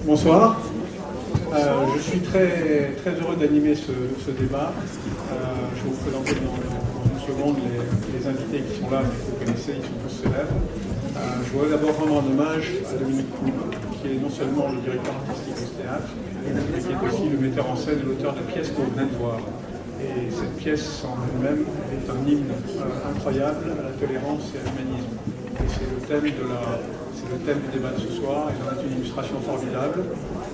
Bonsoir. Je suis très heureux d'animer ce débat. Je vais vous présenter dans une seconde les invités qui sont là, mais vous connaissez, ils sont tous célèbres. Je voudrais d'abord rendre un hommage à Dominique Coub, qui est non seulement le directeur artistique de ce théâtre, mais qui est aussi le metteur en scène et l'auteur de la pièce que vous venez de voir. Et cette pièce en elle-même est un hymne incroyable à la tolérance et à l'humanisme. Et c'est le thème du débat de ce soir, et j'en ai une illustration formidable.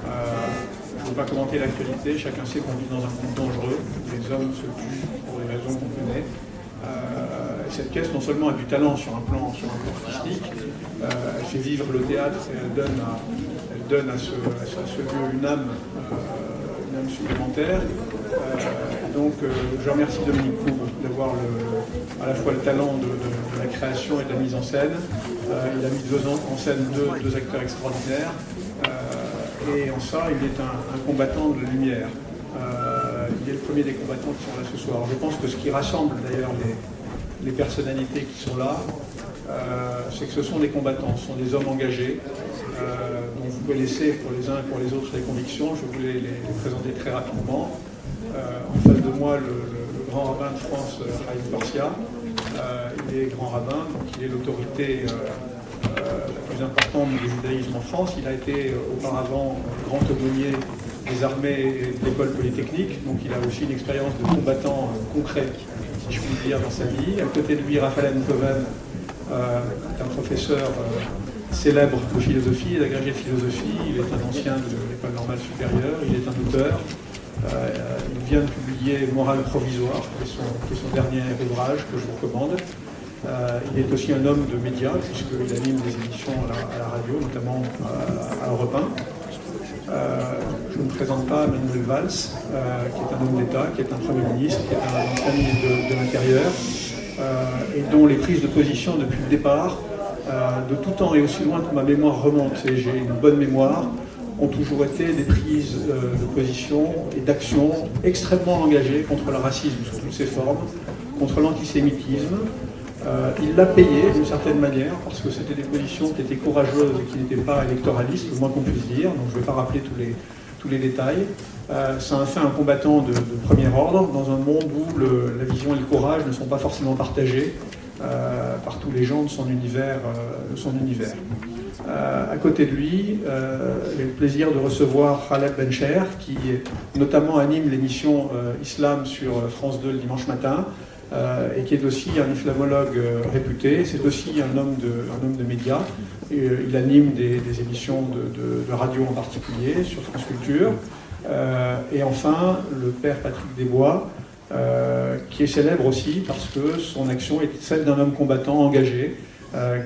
Je ne veux pas commenter l'actualité, chacun sait qu'on vit dans un monde dangereux, les hommes se tuent pour les raisons qu'on connaît. Cette pièce non seulement a du talent sur un plan artistique, elle fait vivre le théâtre et elle donne à ce lieu une âme supplémentaire. Donc je remercie Dominique Coub d'avoir à la fois le talent de la création et de la mise en scène. Il a mis en scène deux acteurs extraordinaires. Et en ça, il est un combattant de la lumière. Il est le premier des combattants qui sont là ce soir. Je pense que ce qui rassemble d'ailleurs les personnalités qui sont là, c'est que ce sont des combattants, ce sont des hommes engagés, dont vous connaissez pour les uns et pour les autres les convictions. Je voulais les présenter très rapidement. En face de moi, le grand rabbin de France, Haïm Barcia. Il est grand rabbin, donc il est l'autorité la plus importante du judaïsme en France. Il a été auparavant grand aumônier des armées et de l'école polytechnique, donc il a aussi une expérience de combattant concret, si je puis dire, dans sa vie. À côté de lui, Raphaël Enthoven est un professeur célèbre de philosophie, d'agrégé de philosophie. Il est un ancien de l'école normale supérieure, il est un auteur. Il vient de publier Morale provisoire, qui est son dernier ouvrage que je vous recommande. Il est aussi un homme de médias, puisqu'il anime des émissions à la radio, notamment à Europe 1. Je ne me présente pas Manuel Valls, qui est un homme d'État, qui est un Premier ministre, qui est un ancien ministre de l'Intérieur, et dont les prises de position depuis le départ, de tout temps et aussi loin que ma mémoire remonte, et j'ai une bonne mémoire, ont toujours été des prises de position et d'action extrêmement engagées contre le racisme sous toutes ses formes, contre l'antisémitisme. Il l'a payé d'une certaine manière, parce que c'était des positions qui étaient courageuses et qui n'étaient pas électoralistes, le moins qu'on puisse dire, donc je ne vais pas rappeler tous les détails. Ça en fait un combattant de premier ordre, dans un monde où la vision et le courage ne sont pas forcément partagés par tous les gens de son univers. À côté de lui, j'ai le plaisir de recevoir Khaled Bencher, qui notamment anime l'émission Islam sur France 2 le dimanche matin, et qui est aussi un islamologue réputé. C'est aussi un homme de médias. Il anime des émissions de radio en particulier, sur France Culture. Et enfin, le père Patrick Desbois, qui est célèbre aussi parce que son action est celle d'un homme combattant engagé,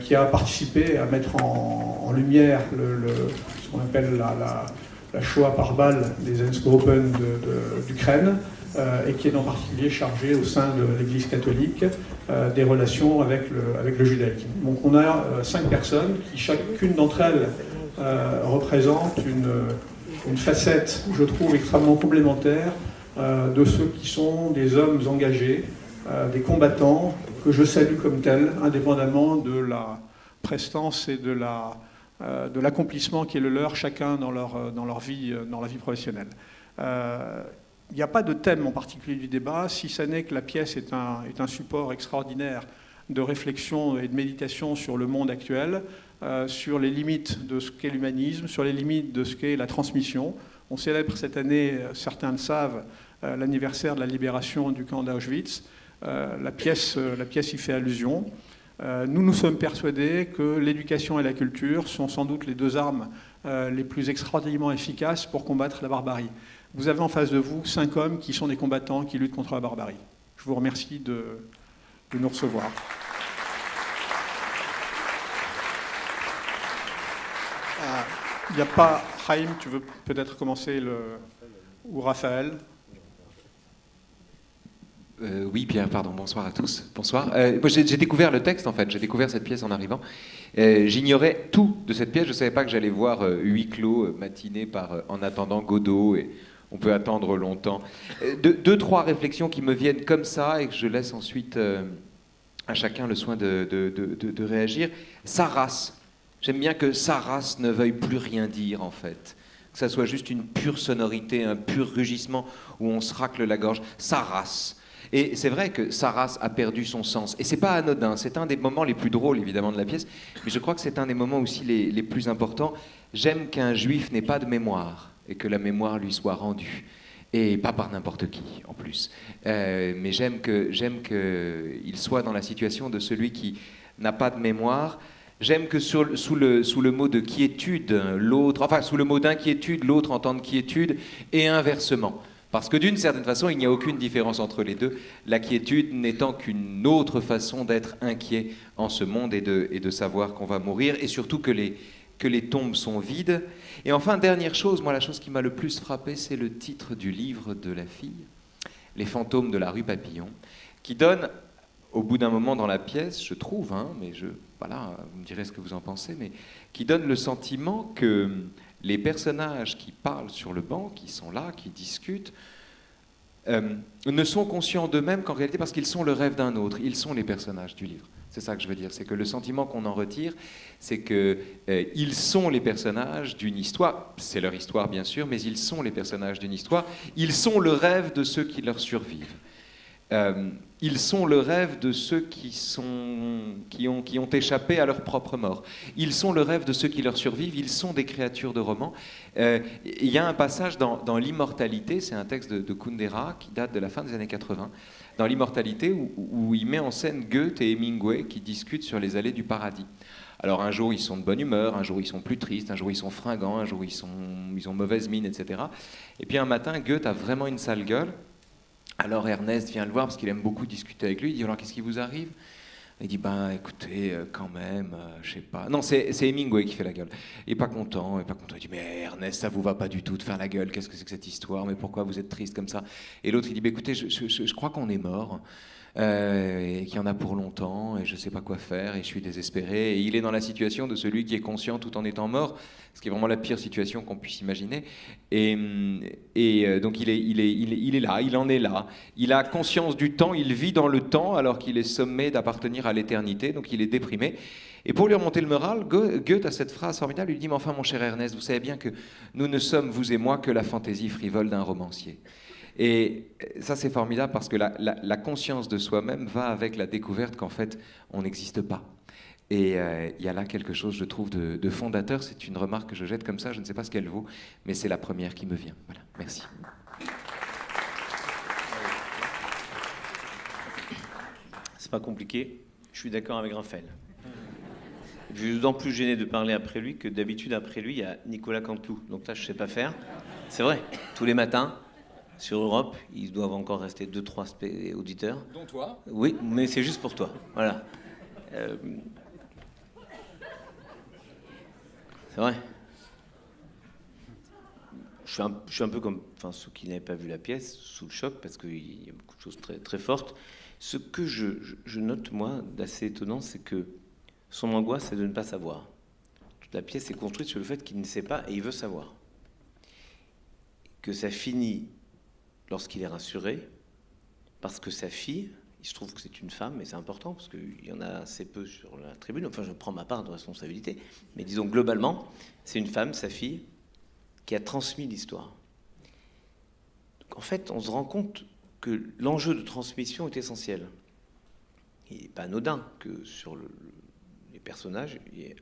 qui a participé à mettre en lumière ce qu'on appelle la Shoah par balle des Einsatzgruppen d'Ukraine, et qui est en particulier chargé au sein de l'Église catholique des relations avec le judaïsme. Donc on a 5 personnes qui, chacune d'entre elles, représente une facette, je trouve, extrêmement complémentaire de ceux qui sont des hommes engagés, des combattants que je salue comme tels, indépendamment de la prestance et de l'accomplissement qui est le leur, chacun dans la vie professionnelle. Il n'y a pas de thème en particulier du débat, si ce n'est que la pièce est un support extraordinaire de réflexion et de méditation sur le monde actuel, sur les limites de ce qu'est l'humanisme, sur les limites de ce qu'est la transmission. On célèbre cette année, certains le savent, l'anniversaire de la libération du camp d'Auschwitz. La pièce y fait allusion. Nous sommes persuadés que l'éducation et la culture sont sans doute les 2 armes les plus extraordinairement efficaces pour combattre la barbarie. Vous avez en face de vous 5 hommes qui sont des combattants qui luttent contre la barbarie. Je vous remercie de nous recevoir. Il n'y a pas... Haïm, tu veux peut-être commencer ou Raphaël? Oui, Pierre, pardon, bonsoir à tous. Bonsoir. Moi, j'ai découvert le texte, en fait. J'ai découvert cette pièce en arrivant. J'ignorais tout de cette pièce. Je ne savais pas que j'allais voir Huis clos matiné par En attendant Godot. Et on peut attendre longtemps. 2-3 réflexions qui me viennent comme ça et que je laisse ensuite à chacun le soin de réagir. Sa race. J'aime bien que sa race ne veuille plus rien dire, en fait. que ça soit juste une pure sonorité, un pur rugissement où on se racle la gorge, ça rase. Et c'est vrai que Sarras a perdu son sens. Et c'est pas anodin, c'est un des moments les plus drôles évidemment de la pièce, mais je crois que c'est un des moments aussi les plus importants. J'aime qu'un juif n'ait pas de mémoire et que la mémoire lui soit rendue. Et pas par n'importe qui, en plus. Mais j'aime qu'il soit dans la situation de celui qui n'a pas de mémoire. J'aime que sous le mot de quiétude, l'autre, enfin sous le mot d'inquiétude, l'autre entende quiétude, et inversement. Parce que d'une certaine façon, il n'y a aucune différence entre les deux, la quiétude n'étant qu'une autre façon d'être inquiet en ce monde et de savoir qu'on va mourir, et surtout que les tombes sont vides. Et enfin, dernière chose, moi la chose qui m'a le plus frappé, c'est le titre du livre de la fille, Les fantômes de la rue Papillon, qui donne, au bout d'un moment dans la pièce, je trouve, mais voilà, vous me direz ce que vous en pensez, mais qui donne le sentiment que les personnages qui parlent sur le banc, qui sont là, qui discutent, ne sont conscients d'eux-mêmes qu'en réalité, parce qu'ils sont le rêve d'un autre, ils sont les personnages du livre. C'est ça que je veux dire, c'est que le sentiment qu'on en retire, c'est qu'ils sont les personnages d'une histoire, c'est leur histoire bien sûr, mais ils sont les personnages d'une histoire, ils sont le rêve de ceux qui leur survivent. Ils sont le rêve de ceux qui ont échappé à leur propre mort. Ils sont le rêve de ceux qui leur survivent, ils sont des créatures de romans. Il y a un passage dans L'Immortalité, c'est un texte de Kundera qui date de la fin des années 80, dans L'Immortalité où il met en scène Goethe et Hemingway qui discutent sur les allées du paradis. Alors un jour ils sont de bonne humeur, un jour ils sont plus tristes, un jour ils sont fringants, un jour ils ont mauvaise mine, etc. Et puis un matin, Goethe a vraiment une sale gueule. Alors Ernest vient le voir parce qu'il aime beaucoup discuter avec lui. Il dit alors qu'est-ce qui vous arrive? Il dit écoutez quand même je sais pas. Non, c'est Hemingway qui fait la gueule. Il est pas content, Il dit mais Ernest, ça vous va pas du tout de faire la gueule. Qu'est-ce que c'est que cette histoire? Mais pourquoi vous êtes triste comme ça? Et l'autre il dit écoutez je crois qu'on est mort. Et qu'il y en a pour longtemps, et je ne sais pas quoi faire, et je suis désespéré. Et il est dans la situation de celui qui est conscient tout en étant mort, ce qui est vraiment la pire situation qu'on puisse imaginer. Et donc il est là, il en est là. Il a conscience du temps, il vit dans le temps, alors qu'il est sommé d'appartenir à l'éternité, donc il est déprimé. Et pour lui remonter le moral, Goethe a cette phrase formidable, il lui dit « Mais enfin, mon cher Ernest, vous savez bien que nous ne sommes, vous et moi, que la fantaisie frivole d'un romancier. » Et ça, c'est formidable parce que la conscience de soi-même va avec la découverte qu'en fait, on n'existe pas. Et il y a là quelque chose, je trouve, de fondateur. C'est une remarque que je jette comme ça, je ne sais pas ce qu'elle vaut, mais c'est la première qui me vient. Voilà, merci. C'est pas compliqué, je suis d'accord avec Raphaël. Je suis d'autant plus gêné de parler après lui que d'habitude, après lui, il y a Nicolas Canteloup. Donc là, je ne sais pas faire. C'est vrai, tous les matins, sur Europe, ils doivent encore rester 2-3 auditeurs. Dont toi? Oui, mais c'est juste pour toi. Voilà. C'est vrai. Je suis un peu comme ceux qui n'avaient pas vu la pièce, sous le choc, parce qu'il y a beaucoup de choses très, très fortes. Ce que je note, moi, d'assez étonnant, c'est que son angoisse, c'est de ne pas savoir. Toute la pièce est construite sur le fait qu'il ne sait pas et il veut savoir. Que ça finit lorsqu'il est rassuré, parce que sa fille, il se trouve que c'est une femme, mais c'est important, parce qu'il y en a assez peu sur la tribune, enfin je prends ma part de responsabilité, mais disons globalement, c'est une femme, sa fille, qui a transmis l'histoire. Donc, en fait, on se rend compte que l'enjeu de transmission est essentiel. Il n'est pas anodin que sur les personnages, il y ait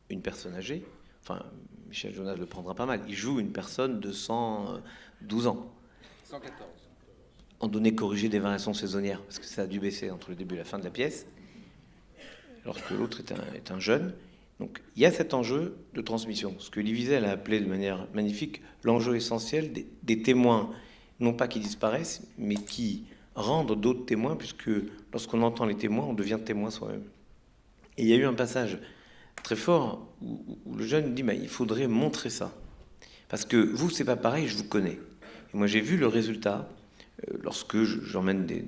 une personne âgée, enfin Michel Jonas le prendra pas mal, il joue une personne de 112 ans. 114. En données corrigées des variations saisonnières, parce que ça a dû baisser entre le début et la fin de la pièce, alors que l'autre est un jeune. Donc il y a cet enjeu de transmission, ce que Elie Wiesel a appelé de manière magnifique l'enjeu essentiel des témoins, non pas qui disparaissent, mais qui rendent d'autres témoins, puisque lorsqu'on entend les témoins, on devient témoin soi-même. Et il y a eu un passage très fort où le jeune dit il faudrait montrer ça. Parce que vous, c'est pas pareil, je vous connais. Et moi, j'ai vu le résultat lorsque j'emmène des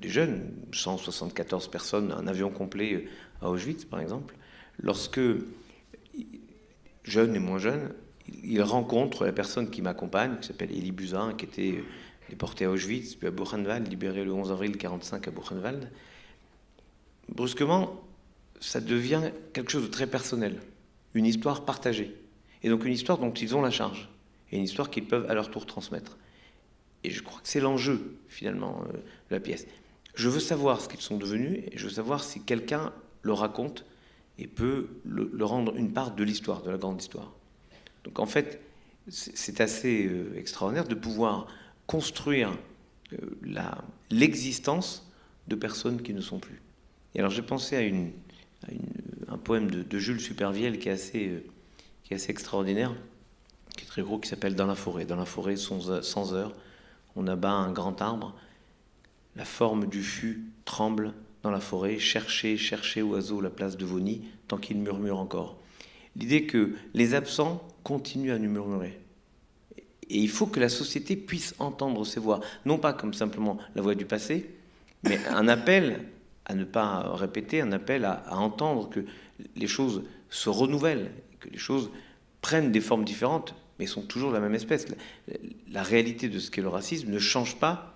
jeunes, 174 personnes, un avion complet à Auschwitz, par exemple. Lorsque, jeunes et moins jeunes, ils rencontrent la personne qui m'accompagne, qui s'appelle Elie Buzyn, qui était déporté à Auschwitz, puis à Buchenwald, libéré le 11 avril 1945 à Buchenwald. Brusquement, ça devient quelque chose de très personnel, une histoire partagée. Et donc une histoire dont ils ont la charge. et une histoire qu'ils peuvent à leur tour transmettre. Et je crois que c'est l'enjeu, finalement, de la pièce. Je veux savoir ce qu'ils sont devenus, et je veux savoir si quelqu'un le raconte et peut le rendre une part de l'histoire, de la grande histoire. Donc en fait, c'est assez extraordinaire de pouvoir construire l'existence de personnes qui ne sont plus. Et alors j'ai pensé à un poème de Jules Supervielle qui est assez extraordinaire, qui est très gros, qui s'appelle « Dans la forêt ». Dans la forêt, sans heure, on abat un grand arbre. La forme du fût tremble dans la forêt. Cherchez, cherchez, oiseaux, la place de vos nids, tant qu'ils murmurent encore. L'idée que les absents continuent à nous murmurer. Et il faut que la société puisse entendre ces voix. Non pas comme simplement la voix du passé, mais un appel à ne pas répéter, un appel à entendre que les choses se renouvellent, que les choses prennent des formes différentes, mais sont toujours de la même espèce. La réalité de ce qu'est le racisme ne change pas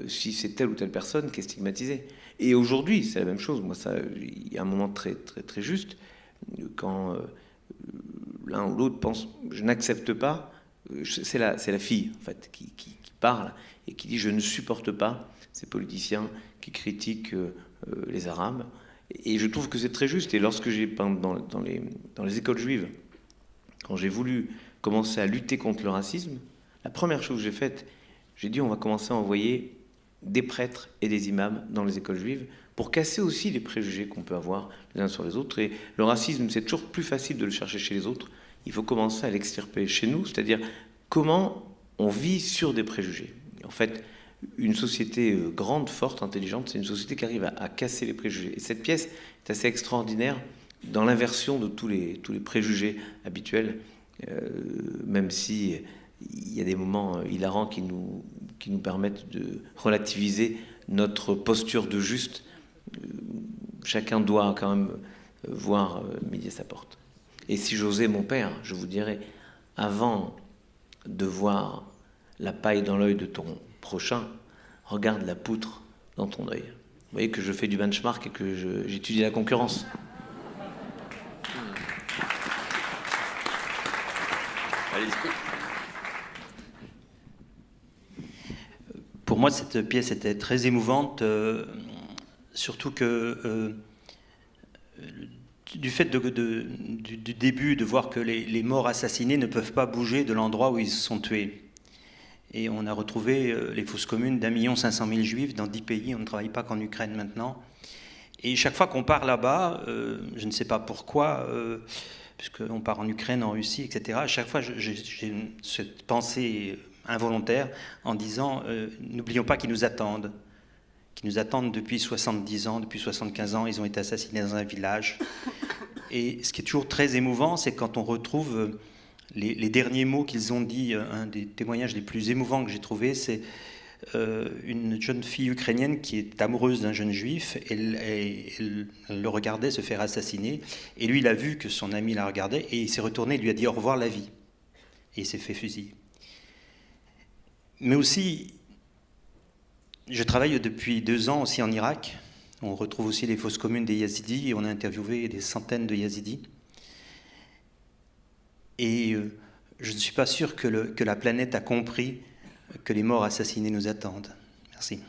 si c'est telle ou telle personne qui est stigmatisée. Et aujourd'hui, c'est la même chose. Moi, il y a un moment très, très, très juste, quand l'un ou l'autre pense « je n'accepte pas », c'est la fille, en fait, qui parle et qui dit « je ne supporte pas ces politiciens qui critiquent les Arabes ». Et je trouve que c'est très juste. Et lorsque j'ai peint dans les écoles juives, quand j'ai voulu commencer à lutter contre le racisme, la première chose que j'ai faite, j'ai dit on va commencer à envoyer des prêtres et des imams dans les écoles juives pour casser aussi les préjugés qu'on peut avoir les uns sur les autres. Et le racisme, c'est toujours plus facile de le chercher chez les autres. Il faut commencer à l'extirper chez nous, c'est-à-dire comment on vit sur des préjugés. Et en fait, une société grande, forte, intelligente, c'est une société qui arrive à casser les préjugés. Et cette pièce est assez extraordinaire dans l'inversion de tous les préjugés habituels, même si il y a des moments hilarants qui nous permettent de relativiser notre posture de juste. Chacun doit quand même voir midi à sa porte. Et si j'osais mon père, je vous dirais, avant de voir la paille dans l'œil de ton prochain, regarde la poutre dans ton œil. Vous voyez que je fais du benchmark et que j'étudie la concurrence. Pour moi, cette pièce était très émouvante, surtout que du fait du début, de voir que les morts assassinés ne peuvent pas bouger de l'endroit où ils se sont tués. Et on a retrouvé les fosses communes d'1 500 000 juifs dans 10 pays. On ne travaille pas qu'en Ukraine maintenant. Et chaque fois qu'on part là-bas, je ne sais pas pourquoi, puisqu'on part en Ukraine, en Russie, etc., à chaque fois, j'ai cette pensée involontaire en disant n'oublions pas qu'ils nous attendent depuis 70 ans, depuis 75 ans. Ils ont été assassinés dans un village. Et ce qui est toujours très émouvant, c'est quand on retrouve les derniers mots qu'ils ont dit. Un des témoignages les plus émouvants que j'ai trouvé, c'est une jeune fille ukrainienne qui est amoureuse d'un jeune juif. Elle le regardait se faire assassiner. Et lui, il a vu que son ami la regardait et il s'est retourné et lui a dit « Au revoir la vie ». Et il s'est fait fusiller. Mais aussi, je travaille depuis 2 ans aussi en Irak. On retrouve aussi les fosses communes des Yazidis et on a interviewé des centaines de Yazidis. Et je ne suis pas sûr que la planète a compris que les morts assassinés nous attendent. Merci.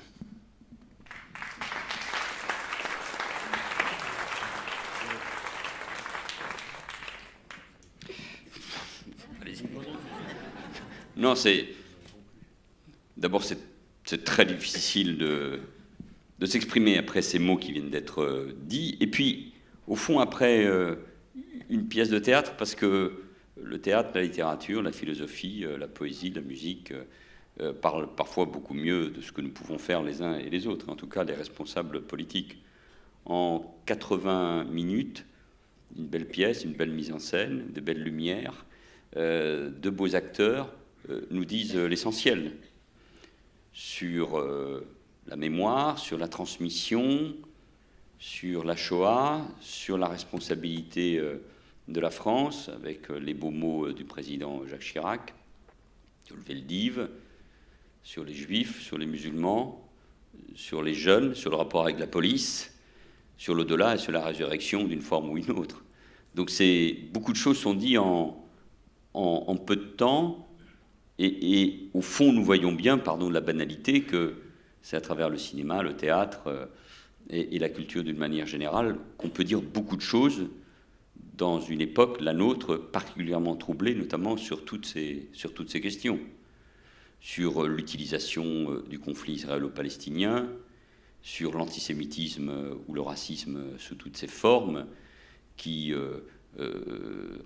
Allez-y. Non, d'abord, c'est très difficile de s'exprimer après ces mots qui viennent d'être dits. Et puis, au fond, après une pièce de théâtre, parce que le théâtre, la littérature, la philosophie, la poésie, la musique parlent parfois beaucoup mieux de ce que nous pouvons faire les uns et les autres, en tout cas les responsables politiques. En 80 minutes, une belle pièce, une belle mise en scène, de belles lumières, de beaux acteurs nous disent l'essentiel sur la mémoire, sur la transmission, sur la Shoah, sur la responsabilité de la France, avec les beaux mots du président Jacques Chirac, sur le Veldiv, sur les juifs, sur les musulmans, sur les jeunes, sur le rapport avec la police, sur l'au-delà et sur la résurrection d'une forme ou une autre. Donc beaucoup de choses sont dites en peu de temps, Et au fond, nous voyons bien, pardon de la banalité, que c'est à travers le cinéma, le théâtre et la culture d'une manière générale qu'on peut dire beaucoup de choses dans une époque, la nôtre, particulièrement troublée, notamment sur toutes ces questions. Sur l'utilisation du conflit israélo-palestinien, sur l'antisémitisme ou le racisme sous toutes ses formes,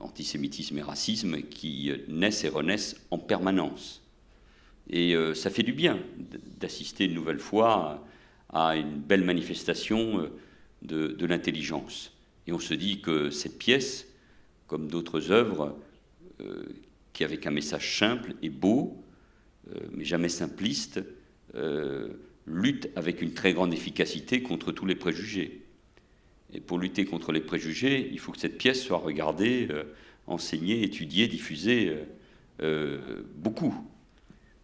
antisémitisme et racisme qui naissent et renaissent en permanence. Et ça fait du bien d'assister une nouvelle fois à une belle manifestation de l'intelligence. Et on se dit que cette pièce, comme d'autres œuvres, qui avec un message simple et beau, mais jamais simpliste, lutte avec une très grande efficacité contre tous les préjugés. Et pour lutter contre les préjugés, il faut que cette pièce soit regardée, enseignée, étudiée, diffusée beaucoup.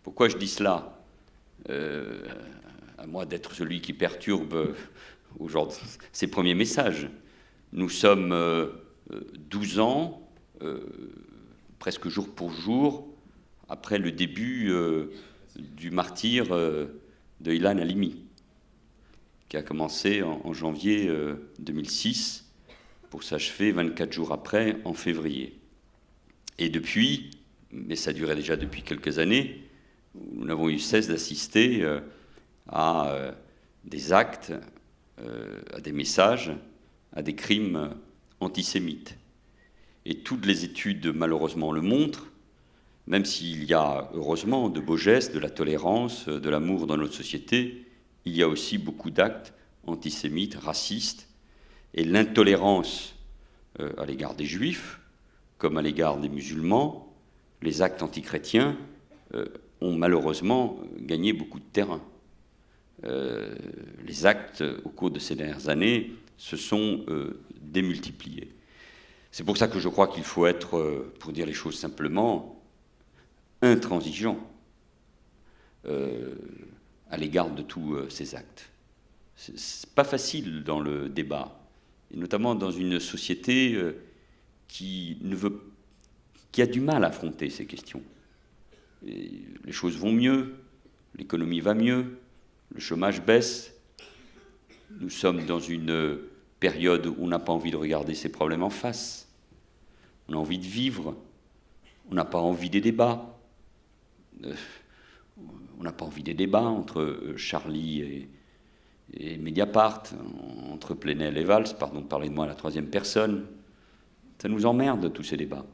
Pourquoi je dis cela ? À moi d'être celui qui perturbe aujourd'hui ces premiers messages. Nous sommes 12 ans, presque jour pour jour, après le début du martyre de Ilan Halimi, qui a commencé en janvier 2006 pour s'achever 24 jours après, en février. Et depuis, mais ça durait déjà depuis quelques années, nous n'avons eu cesse d'assister à des actes, à des messages, à des crimes antisémites. Et toutes les études, malheureusement, le montrent, même s'il y a, heureusement, de beaux gestes, de la tolérance, de l'amour dans notre société, il y a aussi beaucoup d'actes antisémites, racistes, et l'intolérance à l'égard des juifs, comme à l'égard des musulmans, les actes antichrétiens ont malheureusement gagné beaucoup de terrain. Les actes, au cours de ces dernières années, se sont démultipliés. C'est pour ça que je crois qu'il faut être, pour dire les choses simplement, intransigeant à l'égard de tous ces actes. C'est pas facile dans le débat, et notamment dans une société qui a du mal à affronter ces questions. Et les choses vont mieux, l'économie va mieux, le chômage baisse. Nous sommes dans une période où on n'a pas envie de regarder ces problèmes en face. On a envie de vivre. On n'a pas envie des débats. On n'a pas envie des débats entre Charlie et Mediapart, entre Plenel et Valls, pardon, parlez-moi à la troisième personne. Ça nous emmerde, tous ces débats.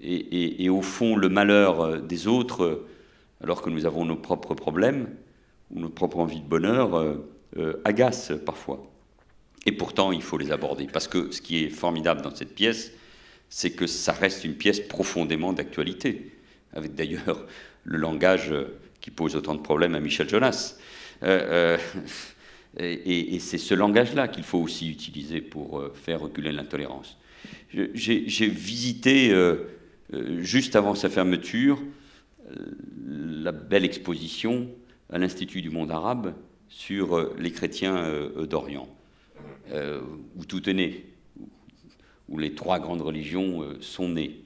Et au fond, le malheur des autres, alors que nous avons nos propres problèmes, ou nos propres envies de bonheur, agace parfois. Et pourtant, il faut les aborder. Parce que ce qui est formidable dans cette pièce, c'est que ça reste une pièce profondément d'actualité, avec d'ailleurs le langage qui pose autant de problèmes à Michel Jonas. Et c'est ce langage-là qu'il faut aussi utiliser pour faire reculer l'intolérance. J'ai visité, juste avant sa fermeture, la belle exposition à l'Institut du monde arabe sur les chrétiens d'Orient, où tout est né, où les trois grandes religions sont nées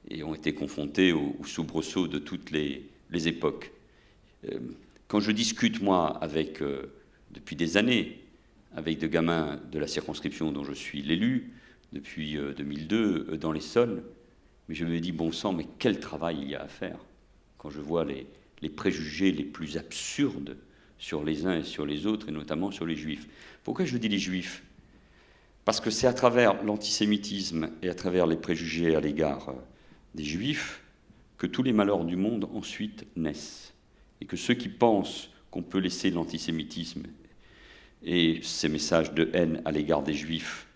et ont été confrontées aux soubresauts de toutes les époques. Quand je discute, moi, depuis des années, avec des gamins de la circonscription dont je suis l'élu, depuis 2002, dans l'Essonne, mais je me dis, bon sang, mais quel travail il y a à faire quand je vois les préjugés les plus absurdes sur les uns et sur les autres, et notamment sur les juifs. Pourquoi je dis les juifs ? Parce que c'est à travers l'antisémitisme et à travers les préjugés à l'égard des juifs que tous les malheurs du monde ensuite naissent. Et que ceux qui pensent qu'on peut laisser l'antisémitisme et ces messages de haine à l'égard des juifs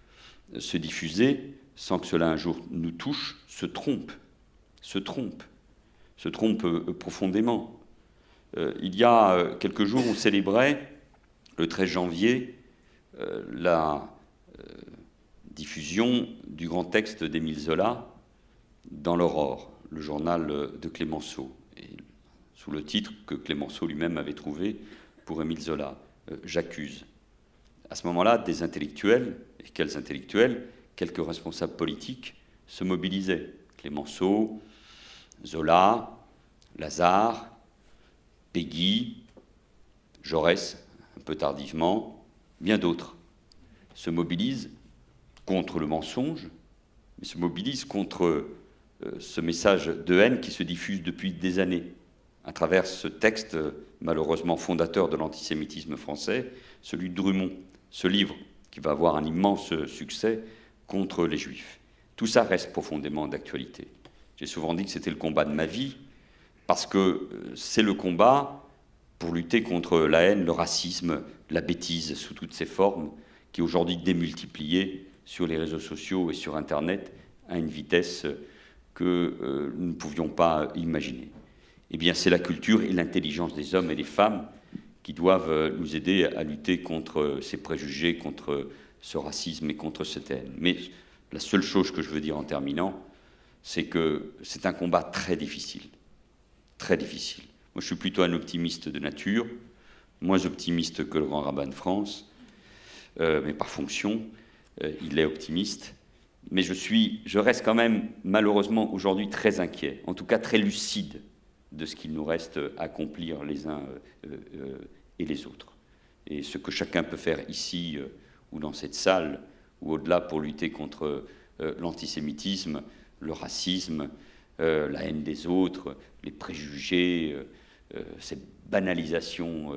se diffuser sans que cela un jour nous touche, se trompent profondément. Il y a quelques jours, on célébrait, le 13 janvier, la diffusion du grand texte d'Émile Zola dans l'Aurore, le journal de Clémenceau, et sous le titre que Clémenceau lui-même avait trouvé pour Émile Zola, J'accuse. À ce moment-là, des intellectuels, et quels intellectuels, quelques responsables politiques se mobilisaient. Clémenceau, Zola, Lazare, Péguy, Jaurès, un peu tardivement, bien d'autres, se mobilisent contre le mensonge, mais se mobilisent contre ce message de haine qui se diffuse depuis des années à travers ce texte malheureusement fondateur de l'antisémitisme français, celui de Drummond, ce livre qui va avoir un immense succès contre les Juifs. Tout ça reste profondément d'actualité. J'ai souvent dit que c'était le combat de ma vie, parce que c'est le combat pour lutter contre la haine, le racisme, la bêtise sous toutes ses formes, qui est aujourd'hui démultipliée sur les réseaux sociaux et sur Internet à une vitesse que nous ne pouvions pas imaginer. Eh bien, c'est la culture et l'intelligence des hommes et des femmes qui doivent nous aider à lutter contre ces préjugés, contre ce racisme et contre cette haine. Mais la seule chose que je veux dire en terminant, c'est que c'est un combat très difficile. Très difficile. Moi, je suis plutôt un optimiste de nature, moins optimiste que le grand rabbin de France, mais par fonction, il est optimiste. Mais je reste quand même, malheureusement, aujourd'hui très inquiet, en tout cas très lucide de ce qu'il nous reste à accomplir les uns et les autres. Et ce que chacun peut faire ici ou dans cette salle, ou au-delà pour lutter contre l'antisémitisme, le racisme, la haine des autres, les préjugés, cette banalisation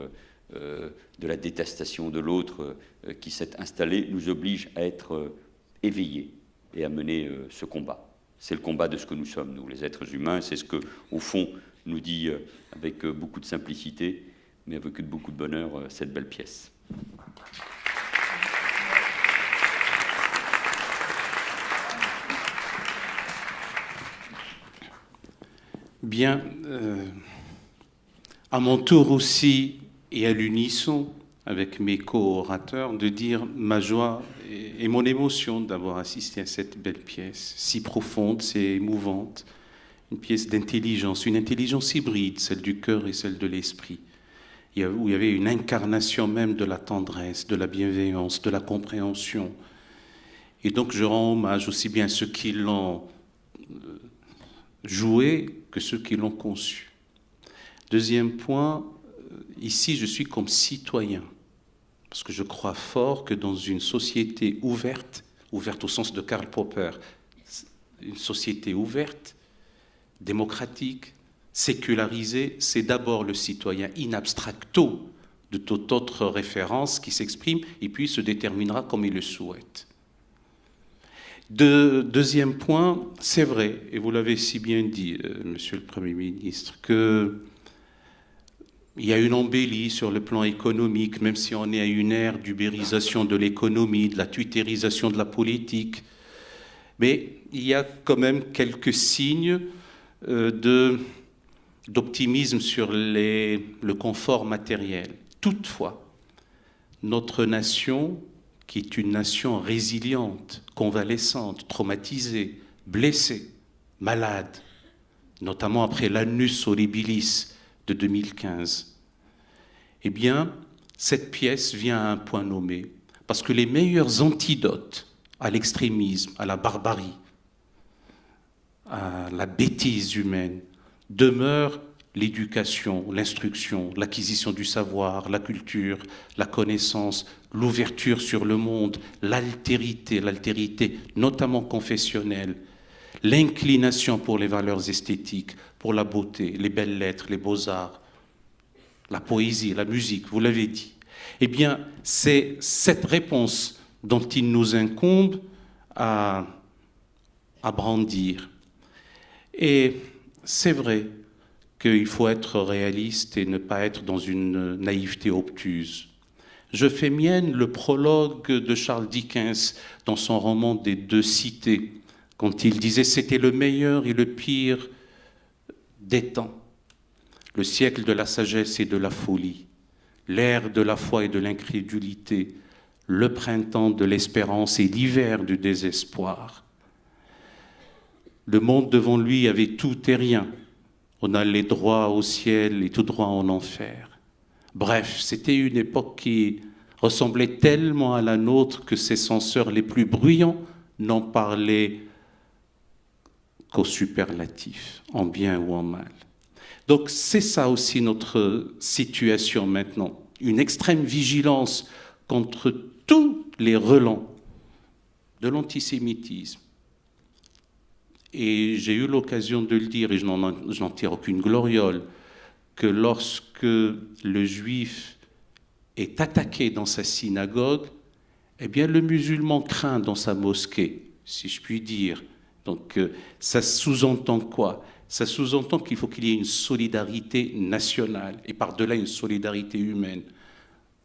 de la détestation de l'autre qui s'est installée, nous oblige à être éveillés et à mener ce combat. C'est le combat de ce que nous sommes, nous, les êtres humains. C'est ce que, au fond, nous dit avec beaucoup de simplicité, mais avec beaucoup de bonheur, cette belle pièce. Bien, à mon tour aussi, et à l'unisson avec mes co-orateurs, de dire ma joie et mon émotion d'avoir assisté à cette belle pièce, si profonde, si émouvante, une pièce d'intelligence, une intelligence hybride, celle du cœur et celle de l'esprit, où il y avait une incarnation même de la tendresse, de la bienveillance, de la compréhension. Et donc je rends hommage aussi bien à ceux qui l'ont joué que ceux qui l'ont conçu. Deuxième point, ici je suis comme citoyen, parce que je crois fort que dans une société ouverte, ouverte au sens de Karl Popper, une société ouverte, démocratique, sécularisée, c'est d'abord le citoyen in abstracto de toute autre référence qui s'exprime et puis se déterminera comme il le souhaite. Deuxième point, c'est vrai, et vous l'avez si bien dit, Monsieur le Premier ministre, qu'il y a une embellie sur le plan économique, même si on est à une ère d'ubérisation de l'économie, de la twitterisation de la politique. Mais il y a quand même quelques signes d'optimisme sur le confort matériel. Toutefois, notre nation, qui est une nation résiliente, convalescente, traumatisée, blessée, malade, notamment après l'annus horribilis de 2015, eh bien, cette pièce vient à un point nommé, parce que les meilleurs antidotes à l'extrémisme, à la barbarie, à la bêtise humaine, demeurent l'éducation, l'instruction, l'acquisition du savoir, la culture, la connaissance, l'ouverture sur le monde, l'altérité notamment confessionnelle, l'inclination pour les valeurs esthétiques, pour la beauté, les belles lettres, les beaux-arts, la poésie, la musique, vous l'avez dit. Eh bien, c'est cette réponse dont il nous incombe à brandir. Et c'est vrai qu'il faut être réaliste et ne pas être dans une naïveté obtuse. Je fais mienne le prologue de Charles Dickens dans son roman des Deux cités, quand il disait « c'était le meilleur et le pire des temps, le siècle de la sagesse et de la folie, l'ère de la foi et de l'incrédulité, le printemps de l'espérance et l'hiver du désespoir. Le monde devant lui avait tout et rien. On allait droit au ciel et tout droit en enfer. Bref, c'était une époque qui ressemblait tellement à la nôtre que ses censeurs les plus bruyants n'en parlaient qu'au superlatif, en bien ou en mal. Donc c'est ça aussi notre situation maintenant. Une extrême vigilance contre tous les relents de l'antisémitisme. Et j'ai eu l'occasion de le dire, et je n'en tire aucune gloriole, que lorsque le juif est attaqué dans sa synagogue, eh bien le musulman craint dans sa mosquée, si je puis dire. Donc ça sous-entend quoi? Ça sous-entend qu'il faut qu'il y ait une solidarité nationale, et par-delà une solidarité humaine.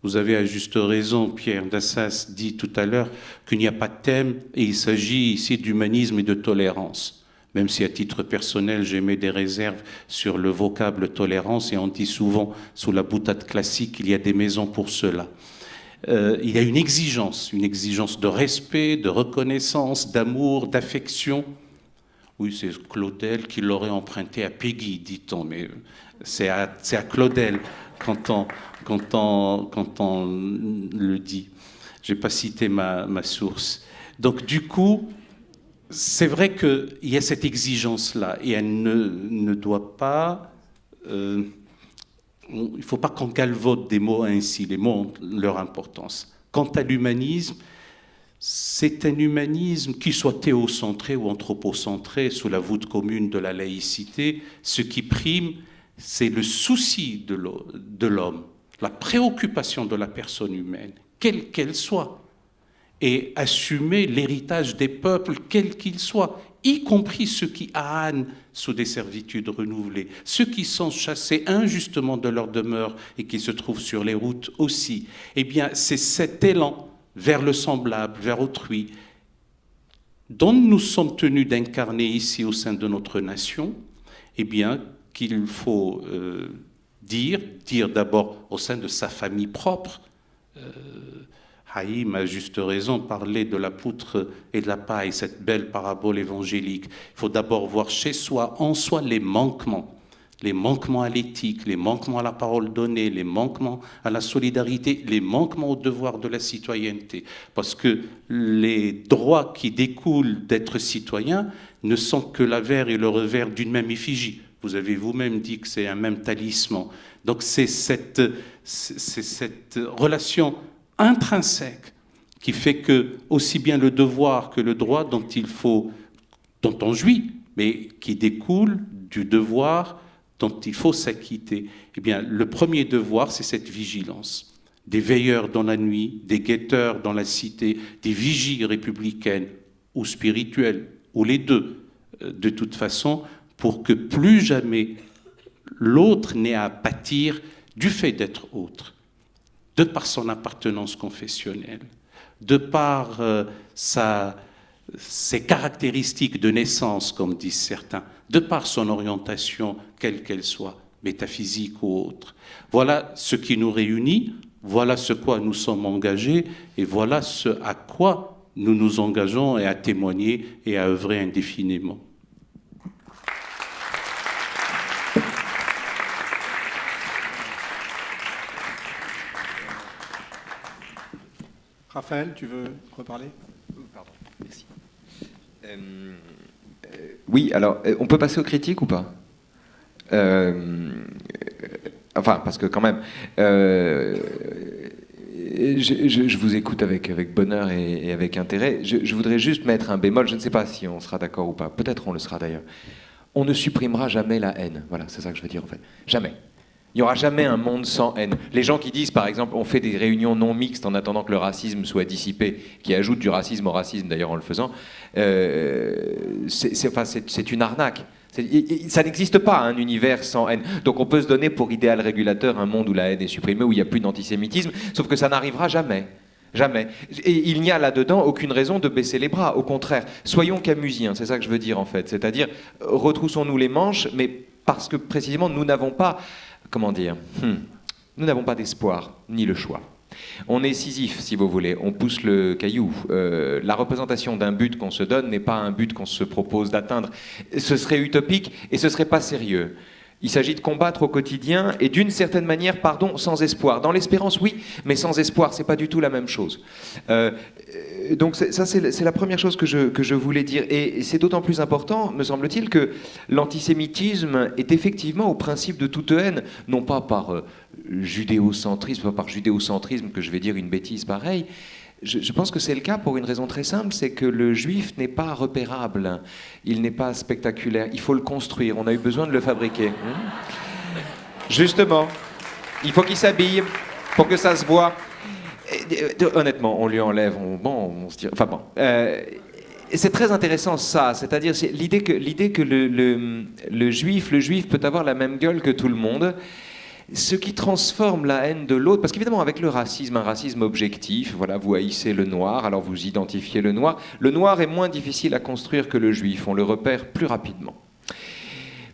Vous avez à juste raison, Pierre Dassas dit tout à l'heure qu'il n'y a pas de thème, et il s'agit ici d'humanisme et de tolérance. Même si à titre personnel, j'émets des réserves sur le vocable tolérance, et on dit souvent, sous la boutade classique, qu'il y a des maisons pour cela. Il y a une exigence de respect, de reconnaissance, d'amour, d'affection. Oui, c'est Claudel qui l'aurait emprunté à Peggy, dit-on, mais c'est à Claudel quand on le dit. Je n'ai pas cité ma source. Donc du coup, c'est vrai qu'il y a cette exigence-là, et elle ne doit pas... il ne faut pas qu'on galvaude des mots ainsi, les mots ont leur importance. Quant à l'humanisme, c'est un humanisme qui soit théocentré ou anthropocentré sous la voûte commune de la laïcité. Ce qui prime, c'est le souci de l'homme, la préoccupation de la personne humaine, quelle qu'elle soit, et assumer l'héritage des peuples, quels qu'ils soient, y compris ceux qui ânent sous des servitudes renouvelées, ceux qui sont chassés injustement de leur demeure et qui se trouvent sur les routes aussi. Eh bien, c'est cet élan vers le semblable, vers autrui, dont nous sommes tenus d'incarner ici au sein de notre nation, eh bien, qu'il faut dire d'abord au sein de sa famille propre. Haïm, à juste raison, parlait de la poutre et de la paille, cette belle parabole évangélique. Il faut d'abord voir chez soi, en soi, les manquements à l'éthique, les manquements à la parole donnée, les manquements à la solidarité, les manquements au devoir de la citoyenneté. Parce que les droits qui découlent d'être citoyen ne sont que l'avers et le revers d'une même effigie. Vous avez vous-même dit que c'est un même talisman. Donc c'est cette relation intrinsèque qui fait que aussi bien le devoir que le droit dont on jouit, mais qui découle du devoir dont il faut s'acquitter. Eh bien, le premier devoir, c'est cette vigilance. Des veilleurs dans la nuit, des guetteurs dans la cité, des vigies républicaines ou spirituelles, ou les deux, de toute façon, pour que plus jamais l'autre n'ait à pâtir du fait d'être autre, de par son appartenance confessionnelle, de par ses caractéristiques de naissance, comme disent certains, de par son orientation, quelle qu'elle soit, métaphysique ou autre. Voilà ce qui nous réunit, voilà ce quoi nous sommes engagés, et voilà ce à quoi nous nous engageons et à témoigner et à œuvrer indéfiniment. Raphaël, tu veux reparler? Pardon, merci. Oui, alors, on peut passer aux critiques ou pas? Enfin, parce que quand même, je vous écoute avec bonheur et avec intérêt. Je voudrais juste mettre un bémol, je ne sais pas si on sera d'accord ou pas, peut-être on le sera d'ailleurs. On ne supprimera jamais la haine, voilà, c'est ça que je veux dire en fait, jamais. Il n'y aura jamais un monde sans haine. Les gens qui disent, par exemple, on fait des réunions non mixtes en attendant que le racisme soit dissipé, qui ajoutent du racisme au racisme d'ailleurs en le faisant, c'est une arnaque. Ça n'existe pas un univers sans haine. Donc on peut se donner pour idéal régulateur un monde où la haine est supprimée, où il n'y a plus d'antisémitisme, sauf que ça n'arrivera jamais. Jamais. Et il n'y a là-dedans aucune raison de baisser les bras. Au contraire, soyons camusiens, c'est ça que je veux dire en fait. C'est-à-dire, retroussons-nous les manches, mais parce que précisément nous n'avons pas... Comment dire? Nous n'avons pas d'espoir, ni le choix. On est Sisyphe, si vous voulez, on pousse le caillou. La représentation d'un but qu'on se donne n'est pas un but qu'on se propose d'atteindre. Ce serait utopique et ce serait pas sérieux. Il s'agit de combattre au quotidien et d'une certaine manière, pardon, sans espoir. Dans l'espérance, oui, mais sans espoir, c'est pas du tout la même chose. Donc ça, c'est la première chose que je voulais dire. Et c'est d'autant plus important, me semble-t-il, que l'antisémitisme est effectivement au principe de toute haine, non pas par judéocentrisme, pas par judéocentrisme que je vais dire une bêtise pareille. Je pense que c'est le cas pour une raison très simple, c'est que le juif n'est pas repérable, il n'est pas spectaculaire, il faut le construire, on a eu besoin de le fabriquer. Justement, il faut qu'il s'habille pour que ça se voit. Honnêtement, on lui enlève, on se dit... Enfin bon... c'est très intéressant ça, c'est-à-dire l'idée que le juif peut avoir la même gueule que tout le monde. Ce qui transforme la haine de l'autre, parce qu'évidemment avec le racisme, un racisme objectif, voilà, vous haïssez le noir, alors vous identifiez le noir. Le noir est moins difficile à construire que le juif, on le repère plus rapidement.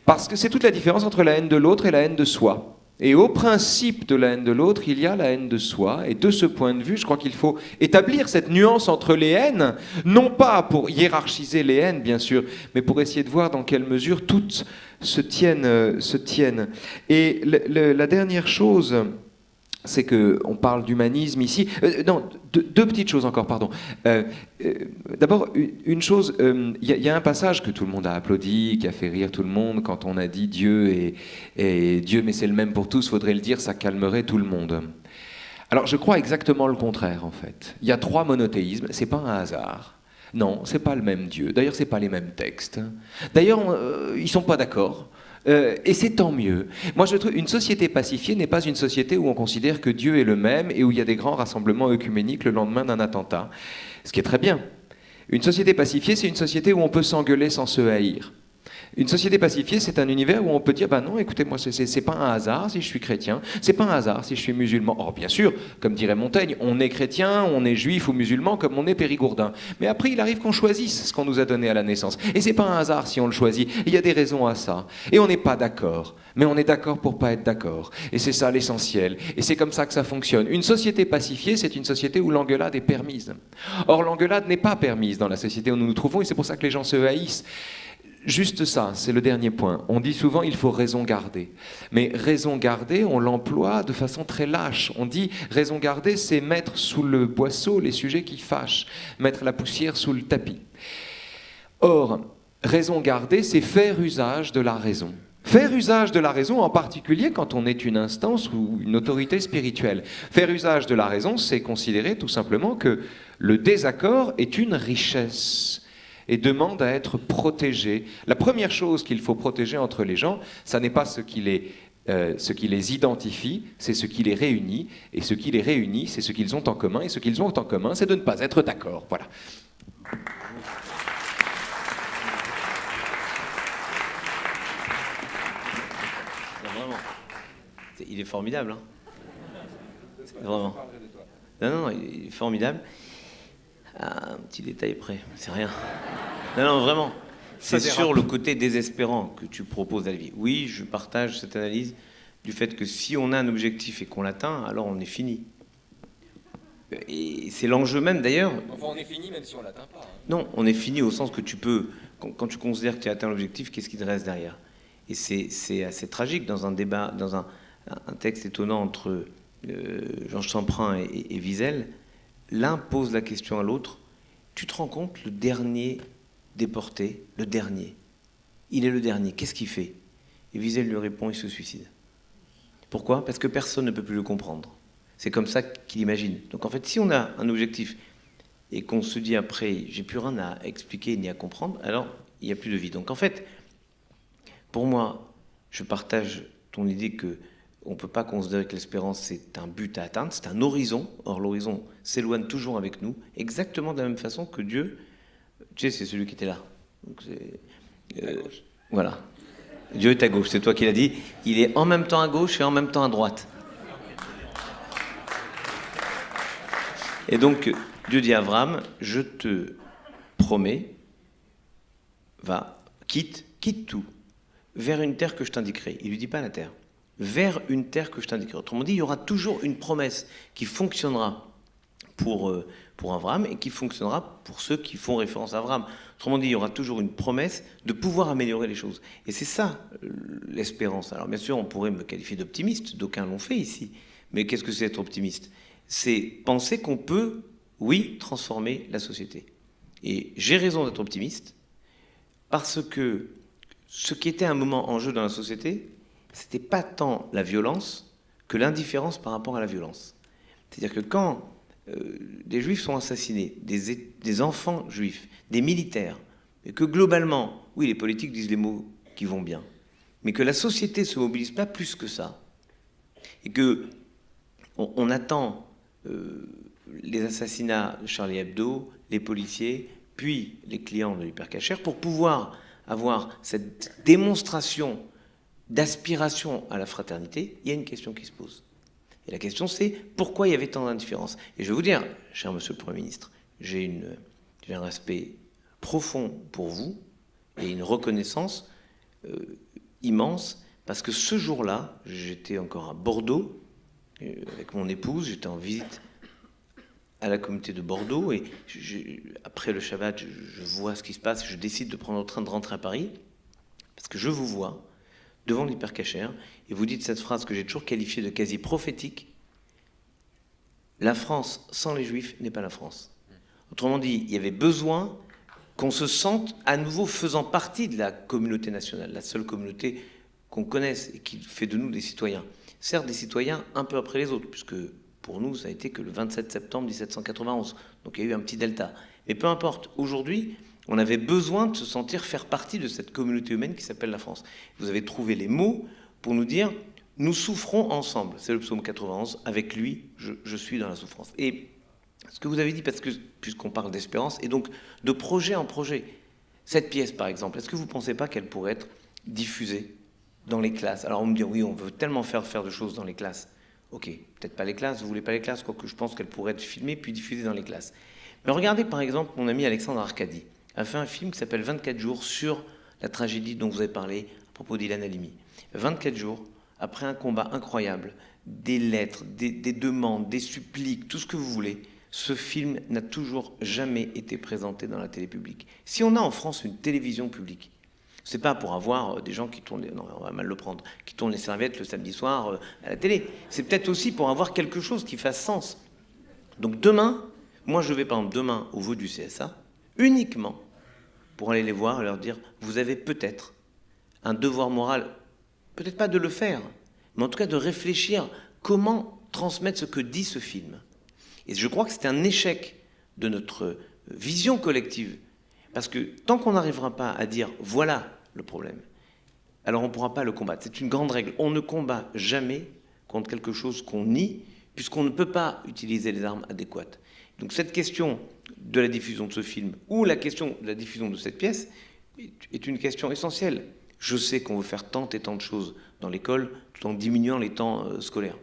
Parce que c'est toute la différence entre la haine de l'autre et la haine de soi. Et au principe de la haine de l'autre, il y a la haine de soi. Et de ce point de vue, je crois qu'il faut établir cette nuance entre les haines, non pas pour hiérarchiser les haines, bien sûr, mais pour essayer de voir dans quelle mesure toutes se tiennent. Et la dernière chose, c'est qu'on parle d'humanisme ici. Non, deux petites choses encore, pardon. D'abord, une chose, il y a un passage que tout le monde a applaudi, qui a fait rire tout le monde, quand on a dit Dieu et Dieu, mais c'est le même pour tous, faudrait le dire, ça calmerait tout le monde. Alors, je crois exactement le contraire, en fait. Il y a 3 monothéismes, c'est pas un hasard. Non, c'est pas le même Dieu. D'ailleurs, c'est pas les mêmes textes. D'ailleurs, ils sont pas d'accord. Et c'est tant mieux. Moi, je trouve une société pacifiée n'est pas une société où on considère que Dieu est le même et où il y a des grands rassemblements œcuméniques le lendemain d'un attentat. Ce qui est très bien. Une société pacifiée, c'est une société où on peut s'engueuler sans se haïr. Une société pacifiée, c'est un univers où on peut dire, bah non, écoutez, moi, c'est pas un hasard si je suis chrétien, c'est pas un hasard si je suis musulman. Or, bien sûr, comme dirait Montaigne, on est chrétien, on est juif ou musulman, comme on est périgourdin. Mais après, il arrive qu'on choisisse ce qu'on nous a donné à la naissance. Et c'est pas un hasard si on le choisit. Il y a des raisons à ça. Et on n'est pas d'accord. Mais on est d'accord pour pas être d'accord. Et c'est ça l'essentiel. Et c'est comme ça que ça fonctionne. Une société pacifiée, c'est une société où l'engueulade est permise. Or, l'engueulade n'est pas permise dans la société où nous nous trouvons, et c'est pour ça que les gens se haïssent. Juste ça, c'est le dernier point. On dit souvent il faut raison garder. Mais raison garder, on l'emploie de façon très lâche. On dit raison garder, c'est mettre sous le boisseau les sujets qui fâchent, mettre la poussière sous le tapis. Or, raison garder, c'est faire usage de la raison. Faire usage de la raison, en particulier quand on est une instance ou une autorité spirituelle. Faire usage de la raison, c'est considérer tout simplement que le désaccord est une richesse et demande à être protégé. La première chose qu'il faut protéger entre les gens, ça n'est pas ce qui les identifie, c'est ce qui les réunit. Et ce qui les réunit, c'est ce qu'ils ont en commun. Et ce qu'ils ont en commun, c'est de ne pas être d'accord. Voilà. Il est formidable. Hein. Vraiment. Non, il est formidable. Ah, un petit détail près, c'est rien. Non, vraiment. C'est sur le côté désespérant que tu proposes à la vie. Oui, je partage cette analyse du fait que si on a un objectif et qu'on l'atteint, alors on est fini. Et c'est l'enjeu même d'ailleurs. Enfin, on est fini même si on l'atteint pas. Hein. Non, on est fini au sens que tu peux, quand tu considères que tu as atteint l'objectif, qu'est-ce qui te reste derrière? Et c'est assez tragique dans un débat, dans un texte étonnant entre Georges Semprin et Wiesel. L'un pose la question à l'autre. Tu te rends compte, le dernier déporté, le dernier, il est le dernier, qu'est-ce qu'il fait? Et Wiesel lui répond, il se suicide. Pourquoi? Parce que personne ne peut plus le comprendre. C'est comme ça qu'il imagine. Donc en fait, si on a un objectif et qu'on se dit après, j'ai plus rien à expliquer ni à comprendre, alors il n'y a plus de vie. Donc en fait, pour moi, je partage ton idée que on ne peut pas considérer que l'espérance, c'est un but à atteindre, c'est un horizon. Or, l'horizon s'éloigne toujours avec nous, exactement de la même façon que Dieu. Tu sais, c'est celui qui était là. Donc, voilà. Dieu est à gauche, c'est toi qui l'as dit. Il est en même temps à gauche et en même temps à droite. Et donc, Dieu dit à Abraham, je te promets, va, quitte tout, vers une terre que je t'indiquerai. Il ne lui dit pas la terre. Vers une terre que je t'indiquerai. Autrement dit, il y aura toujours une promesse qui fonctionnera pour Abraham et qui fonctionnera pour ceux qui font référence à Abraham. Autrement dit, il y aura toujours une promesse de pouvoir améliorer les choses. Et c'est ça l'espérance. Alors bien sûr, on pourrait me qualifier d'optimiste, d'aucuns l'ont fait ici. Mais qu'est-ce que c'est être optimiste? C'est penser qu'on peut, oui, transformer la société. Et j'ai raison d'être optimiste parce que ce qui était un moment en jeu dans la société, c'était pas tant la violence que l'indifférence par rapport à la violence. C'est-à-dire que quand des juifs sont assassinés, des enfants juifs, des militaires, et que globalement, oui, les politiques disent les mots qui vont bien, mais que la société ne se mobilise pas plus que ça, et que on attend les assassinats de Charlie Hebdo, les policiers, puis les clients de l'hypercachère, pour pouvoir avoir cette démonstration d'aspiration à la fraternité, il y a une question qui se pose. Et la question, c'est pourquoi il y avait tant d'indifférence. Et je vais vous dire, cher monsieur le Premier ministre, j'ai un respect profond pour vous et une reconnaissance immense, parce que ce jour-là, j'étais encore à Bordeaux, avec mon épouse, j'étais en visite à la communauté de Bordeaux, et après le Shabbat, je vois ce qui se passe, je décide de prendre le train de rentrer à Paris, parce que je vous vois devant l'hypercachère, et vous dites cette phrase que j'ai toujours qualifiée de quasi prophétique: la France sans les Juifs n'est pas la France. Autrement dit, il y avait besoin qu'on se sente à nouveau faisant partie de la communauté nationale, la seule communauté qu'on connaisse et qui fait de nous des citoyens. Certes, des citoyens un peu après les autres, puisque pour nous, ça a été que le 27 septembre 1791. Donc il y a eu un petit delta. Mais peu importe, aujourd'hui, on avait besoin de se sentir faire partie de cette communauté humaine qui s'appelle la France. Vous avez trouvé les mots pour nous dire « nous souffrons ensemble ». C'est le psaume 91. Avec lui, je suis dans la souffrance. Et ce que vous avez dit, parce que puisqu'on parle d'espérance, et donc de projet en projet. Cette pièce, par exemple, est-ce que vous ne pensez pas qu'elle pourrait être diffusée dans les classes? Alors on me dit « oui, on veut tellement faire de choses dans les classes ». Ok, peut-être pas les classes, vous voulez pas les classes, quoique je pense qu'elle pourrait être filmée puis diffusée dans les classes. Mais regardez par exemple, mon ami Alexandre Arcadi a fait un film qui s'appelle 24 jours sur la tragédie dont vous avez parlé à propos d'Ilan Halimi. 24 jours, après un combat incroyable, des lettres, des demandes, des suppliques, tout ce que vous voulez, ce film n'a toujours jamais été présenté dans la télé publique. Si on a en France une télévision publique, c'est pas pour avoir des gens qui tournent, non, on va mal le prendre, qui tournent les serviettes le samedi soir à la télé. C'est peut-être aussi pour avoir quelque chose qui fasse sens. Donc demain, moi je vais par exemple demain au vote du CSA, uniquement pour aller les voir et leur dire, vous avez peut-être un devoir moral, peut-être pas de le faire, mais en tout cas de réfléchir comment transmettre ce que dit ce film. Et je crois que c'est un échec de notre vision collective. Parce que tant qu'on n'arrivera pas à dire « voilà le problème », alors on ne pourra pas le combattre. C'est une grande règle. On ne combat jamais contre quelque chose qu'on nie, puisqu'on ne peut pas utiliser les armes adéquates. Donc cette question de la diffusion de ce film, ou la question de la diffusion de cette pièce, est une question essentielle. Je sais qu'on veut faire tant et tant de choses dans l'école, tout en diminuant les temps scolaires.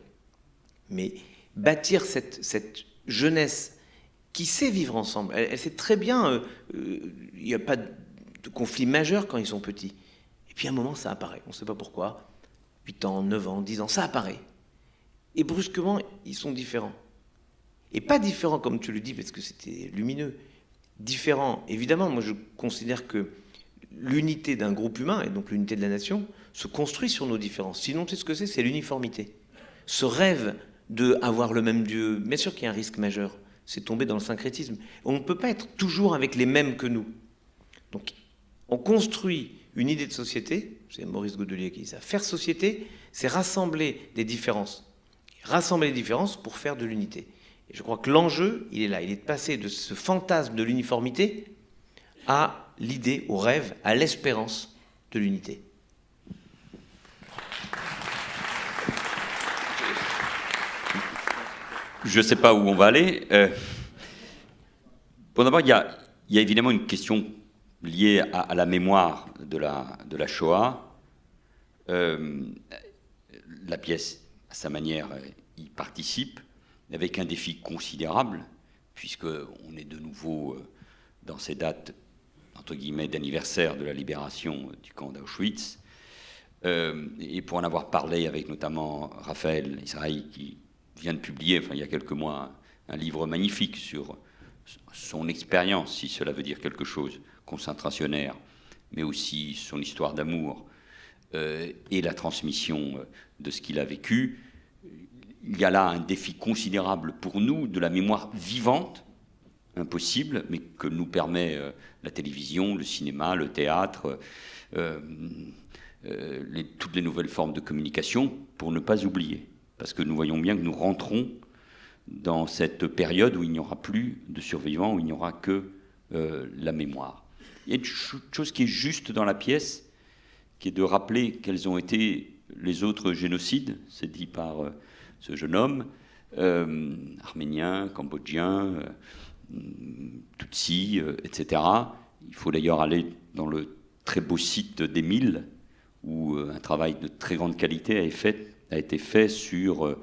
Mais bâtir cette jeunesse qui sait vivre ensemble. Elle sait très bien, il n'y a pas de conflit majeur quand ils sont petits. Et puis à un moment, ça apparaît. On ne sait pas pourquoi. 8 ans, 9 ans, 10 ans, ça apparaît. Et brusquement, ils sont différents. Et pas différents comme tu le dis, parce que c'était lumineux. Différents, évidemment, moi je considère que l'unité d'un groupe humain, et donc l'unité de la nation, se construit sur nos différences. Sinon, tu sais ce que c'est l'uniformité. Ce rêve d'avoir le même Dieu, bien sûr qu'il y a un risque majeur. C'est tomber dans le syncrétisme. On ne peut pas être toujours avec les mêmes que nous. Donc, on construit une idée de société, c'est Maurice Godelier qui dit ça, faire société, c'est rassembler des différences. Rassembler les différences pour faire de l'unité. Et je crois que l'enjeu, il est là, il est de passer de ce fantasme de l'uniformité à l'idée, au rêve, à l'espérance de l'unité. Je ne sais pas où on va aller. Bon, d'abord, il y a évidemment une question liée à la mémoire de la Shoah. La pièce, à sa manière, y participe, avec un défi considérable, puisqu'on est de nouveau dans ces dates, entre guillemets, d'anniversaire de la libération du camp d'Auschwitz. Et pour en avoir parlé avec notamment Raphaël Israël, qui vient de publier, enfin il y a quelques mois, un livre magnifique sur son expérience, si cela veut dire quelque chose, concentrationnaire, mais aussi son histoire d'amour et la transmission de ce qu'il a vécu. Il y a là un défi considérable pour nous de la mémoire vivante, impossible, mais que nous permet la télévision, le cinéma, le théâtre, toutes les nouvelles formes de communication, pour ne pas oublier. Parce que nous voyons bien que nous rentrons dans cette période où il n'y aura plus de survivants, où il n'y aura que la mémoire. Il y a une chose qui est juste dans la pièce, qui est de rappeler quels ont été les autres génocides, c'est dit par ce jeune homme, arménien, cambodgien, Tutsi, etc. Il faut d'ailleurs aller dans le très beau site d'Émile, où un travail de très grande qualité a été fait sur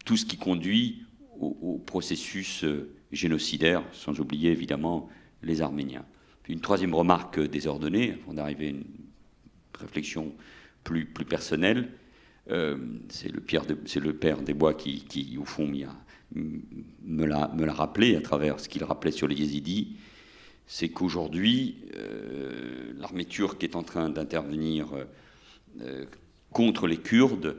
tout ce qui conduit au processus génocidaire, sans oublier évidemment les Arméniens. Puis une troisième remarque désordonnée, avant d'arriver à une réflexion plus personnelle, c'est le père Desbois qui au fond, me l'a rappelé à travers ce qu'il rappelait sur les Yézidis, c'est qu'aujourd'hui, l'armée turque est en train d'intervenir contre les Kurdes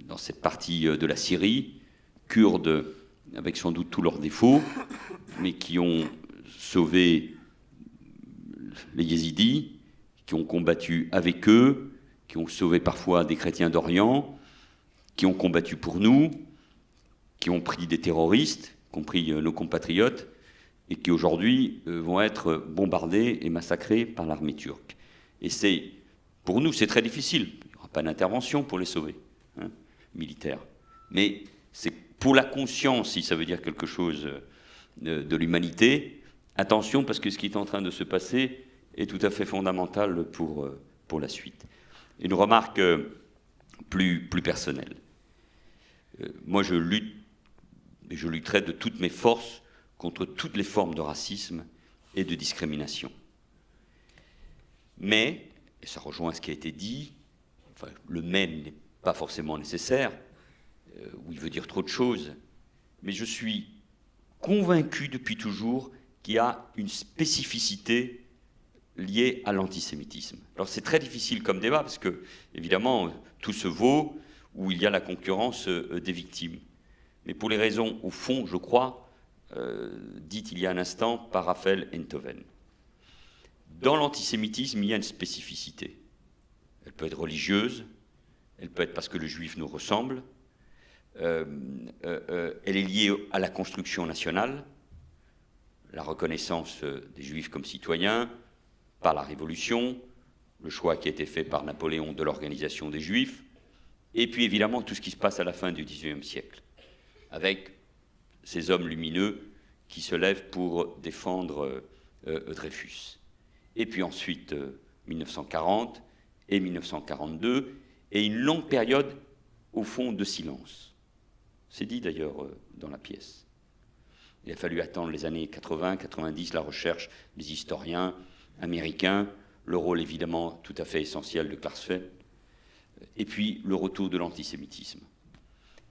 dans cette partie de la Syrie, Kurdes avec sans doute tous leurs défauts, mais qui ont sauvé les Yézidis, qui ont combattu avec eux, qui ont sauvé parfois des chrétiens d'Orient, qui ont combattu pour nous, qui ont pris des terroristes, y compris nos compatriotes, et qui aujourd'hui vont être bombardés et massacrés par l'armée turque. Et pour nous, c'est très difficile. Il n'y aura pas d'intervention pour les sauver, militaire. Mais c'est pour la conscience, si ça veut dire quelque chose de l'humanité, attention, parce que ce qui est en train de se passer est tout à fait fondamental pour la suite. Une remarque plus personnelle. Moi, je lutte, et je lutterai de toutes mes forces contre toutes les formes de racisme et de discrimination. Mais, et ça rejoint ce qui a été dit, enfin, le « mais » n'est pas forcément nécessaire, ou il veut dire trop de choses, mais je suis convaincu depuis toujours qu'il y a une spécificité liée à l'antisémitisme. Alors c'est très difficile comme débat, parce que, évidemment, tout se vaut où il y a la concurrence des victimes. Mais pour les raisons, au fond, je crois, dites il y a un instant par Raphaël Enthoven. Dans l'antisémitisme, il y a une spécificité. Elle peut être religieuse, elle peut être parce que le juif nous ressemble, elle est liée à la construction nationale, la reconnaissance des juifs comme citoyens, par la Révolution, le choix qui a été fait par Napoléon de l'organisation des juifs, et puis évidemment tout ce qui se passe à la fin du XIXe siècle, avec ces hommes lumineux qui se lèvent pour défendre Dreyfus. Et puis ensuite 1940 et 1942, et une longue période, au fond, de silence. C'est dit d'ailleurs dans la pièce. Il a fallu attendre les années 80, 90, la recherche des historiens américains, le rôle évidemment tout à fait essentiel de Klarsfeld, et puis le retour de l'antisémitisme.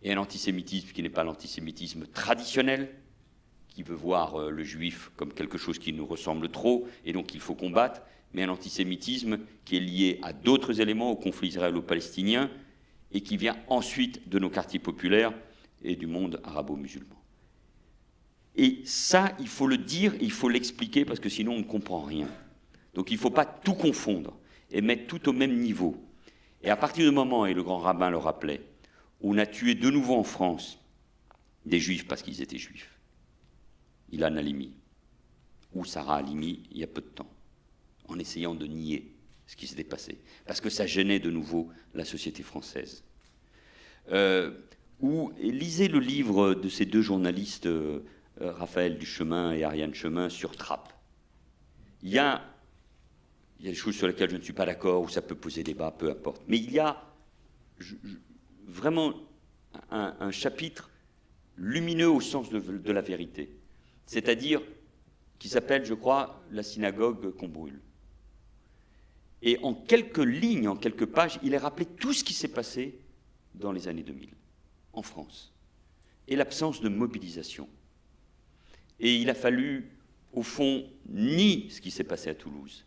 Et un antisémitisme qui n'est pas l'antisémitisme traditionnel, qui veut voir le juif comme quelque chose qui nous ressemble trop, et donc il faut combattre, mais un antisémitisme qui est lié à d'autres éléments, au conflit israélo-palestinien, et qui vient ensuite de nos quartiers populaires et du monde arabo-musulman. Et ça, il faut le dire, il faut l'expliquer, parce que sinon on ne comprend rien. Donc il ne faut pas tout confondre, et mettre tout au même niveau. Et à partir du moment, et le grand rabbin le rappelait, où on a tué de nouveau en France des juifs parce qu'ils étaient juifs, Ilan Halimi ou Sarah Halimi il y a peu de temps, en essayant de nier ce qui s'était passé, parce que ça gênait de nouveau la société française. Lisez le livre de ces deux journalistes, Raphaël Duchemin et Ariane Chemin, sur Trappes. Il y a des choses sur lesquelles je ne suis pas d'accord, où ça peut poser débat, peu importe. Mais il y a vraiment un chapitre lumineux au sens de la vérité. C'est-à-dire qui s'appelle, je crois, la synagogue qu'on brûle. Et en quelques lignes, en quelques pages, il est rappelé tout ce qui s'est passé dans les années 2000, en France. et l'absence de mobilisation. Et il a fallu, au fond, ni ce qui s'est passé à Toulouse,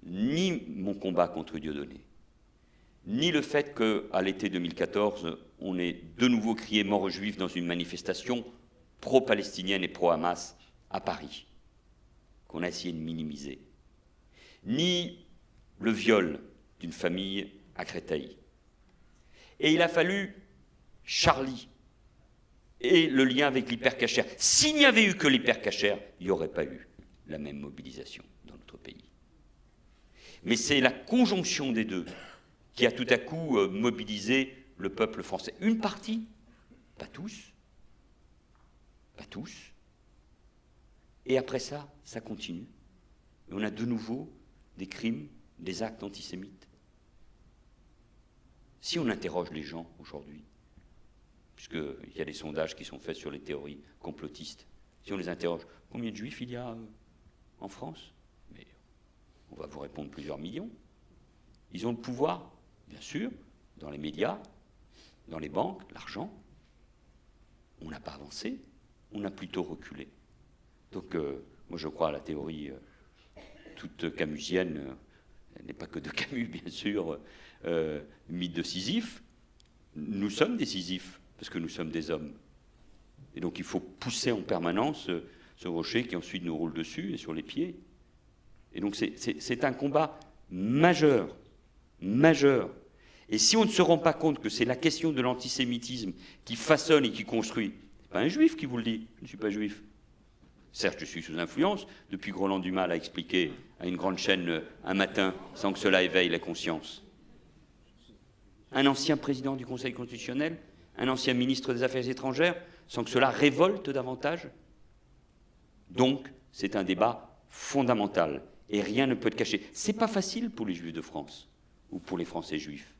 ni mon combat contre Dieudonné, ni le fait qu'à l'été 2014, on ait de nouveau crié mort aux Juifs dans une manifestation pro-palestinienne et pro-Hamas à Paris, qu'on a essayé de minimiser, ni le viol d'une famille à Créteil. Et il a fallu Charlie et le lien avec l'hypercachère. S'il n'y avait eu que l'hypercachère, il n'y aurait pas eu la même mobilisation dans notre pays. Mais c'est la conjonction des deux qui a tout à coup mobilisé le peuple français. Une partie, pas tous, pas tous. Et après ça, ça continue. Et on a de nouveau des crimes, des actes antisémites. Si on interroge les gens aujourd'hui, puisqu'il y a des sondages qui sont faits sur les théories complotistes, si on les interroge, combien de juifs il y a en France? Mais on va vous répondre plusieurs millions. Ils ont le pouvoir, bien sûr, dans les médias, dans les banques, l'argent. On n'a pas avancé, on a plutôt reculé. Donc, moi je crois à la théorie toute camusienne, elle n'est pas que de Camus, bien sûr, mythe de Sisyphe. Nous sommes des Sisyphes, parce que nous sommes des hommes. Et donc il faut pousser en permanence ce rocher qui ensuite nous roule dessus et sur les pieds. Et donc c'est un combat majeur, majeur. Et si on ne se rend pas compte que c'est la question de l'antisémitisme qui façonne et qui construit, c'est pas un juif qui vous le dit, je ne suis pas juif. Certes, je suis sous influence, depuis que Roland Dumas l'a expliqué à une grande chaîne un matin, sans que cela éveille la conscience. Un ancien président du Conseil constitutionnel, un ancien ministre des Affaires étrangères, sans que cela révolte davantage. Donc, c'est un débat fondamental, et rien ne peut le cacher. C'est pas facile pour les Juifs de France, ou pour les Français juifs,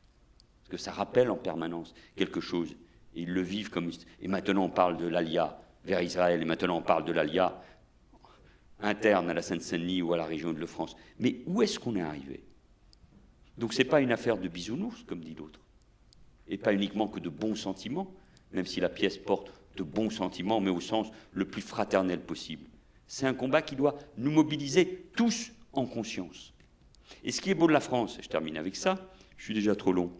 parce que ça rappelle en permanence quelque chose, et ils le vivent comme... Et maintenant, on parle de l'Alia vers Israël, et maintenant on parle de l'Alia interne à la Seine-Saint-Denis ou à la région de Île-de-France. Mais où est-ce qu'on est arrivé? Donc ce n'est pas une affaire de bisounours, comme dit l'autre, et pas uniquement que de bons sentiments, même si la pièce porte de bons sentiments, mais au sens le plus fraternel possible. C'est un combat qui doit nous mobiliser tous en conscience. Et ce qui est beau de la France, et je termine avec ça, je suis déjà trop long,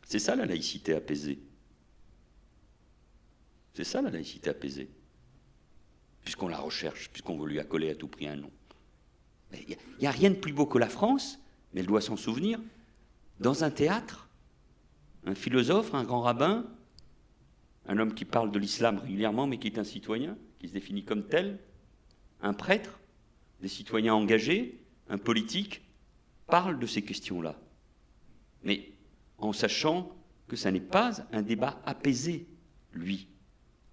c'est ça la laïcité apaisée. C'est ça la laïcité apaisée, puisqu'on la recherche, puisqu'on veut lui accoler à tout prix un nom. Il n'y a rien de plus beau que la France, mais elle doit s'en souvenir. Dans un théâtre, un philosophe, un grand rabbin, un homme qui parle de l'islam régulièrement, mais qui est un citoyen, qui se définit comme tel, un prêtre, des citoyens engagés, un politique, parlent de ces questions-là. Mais en sachant que ça n'est pas un débat apaisé, lui.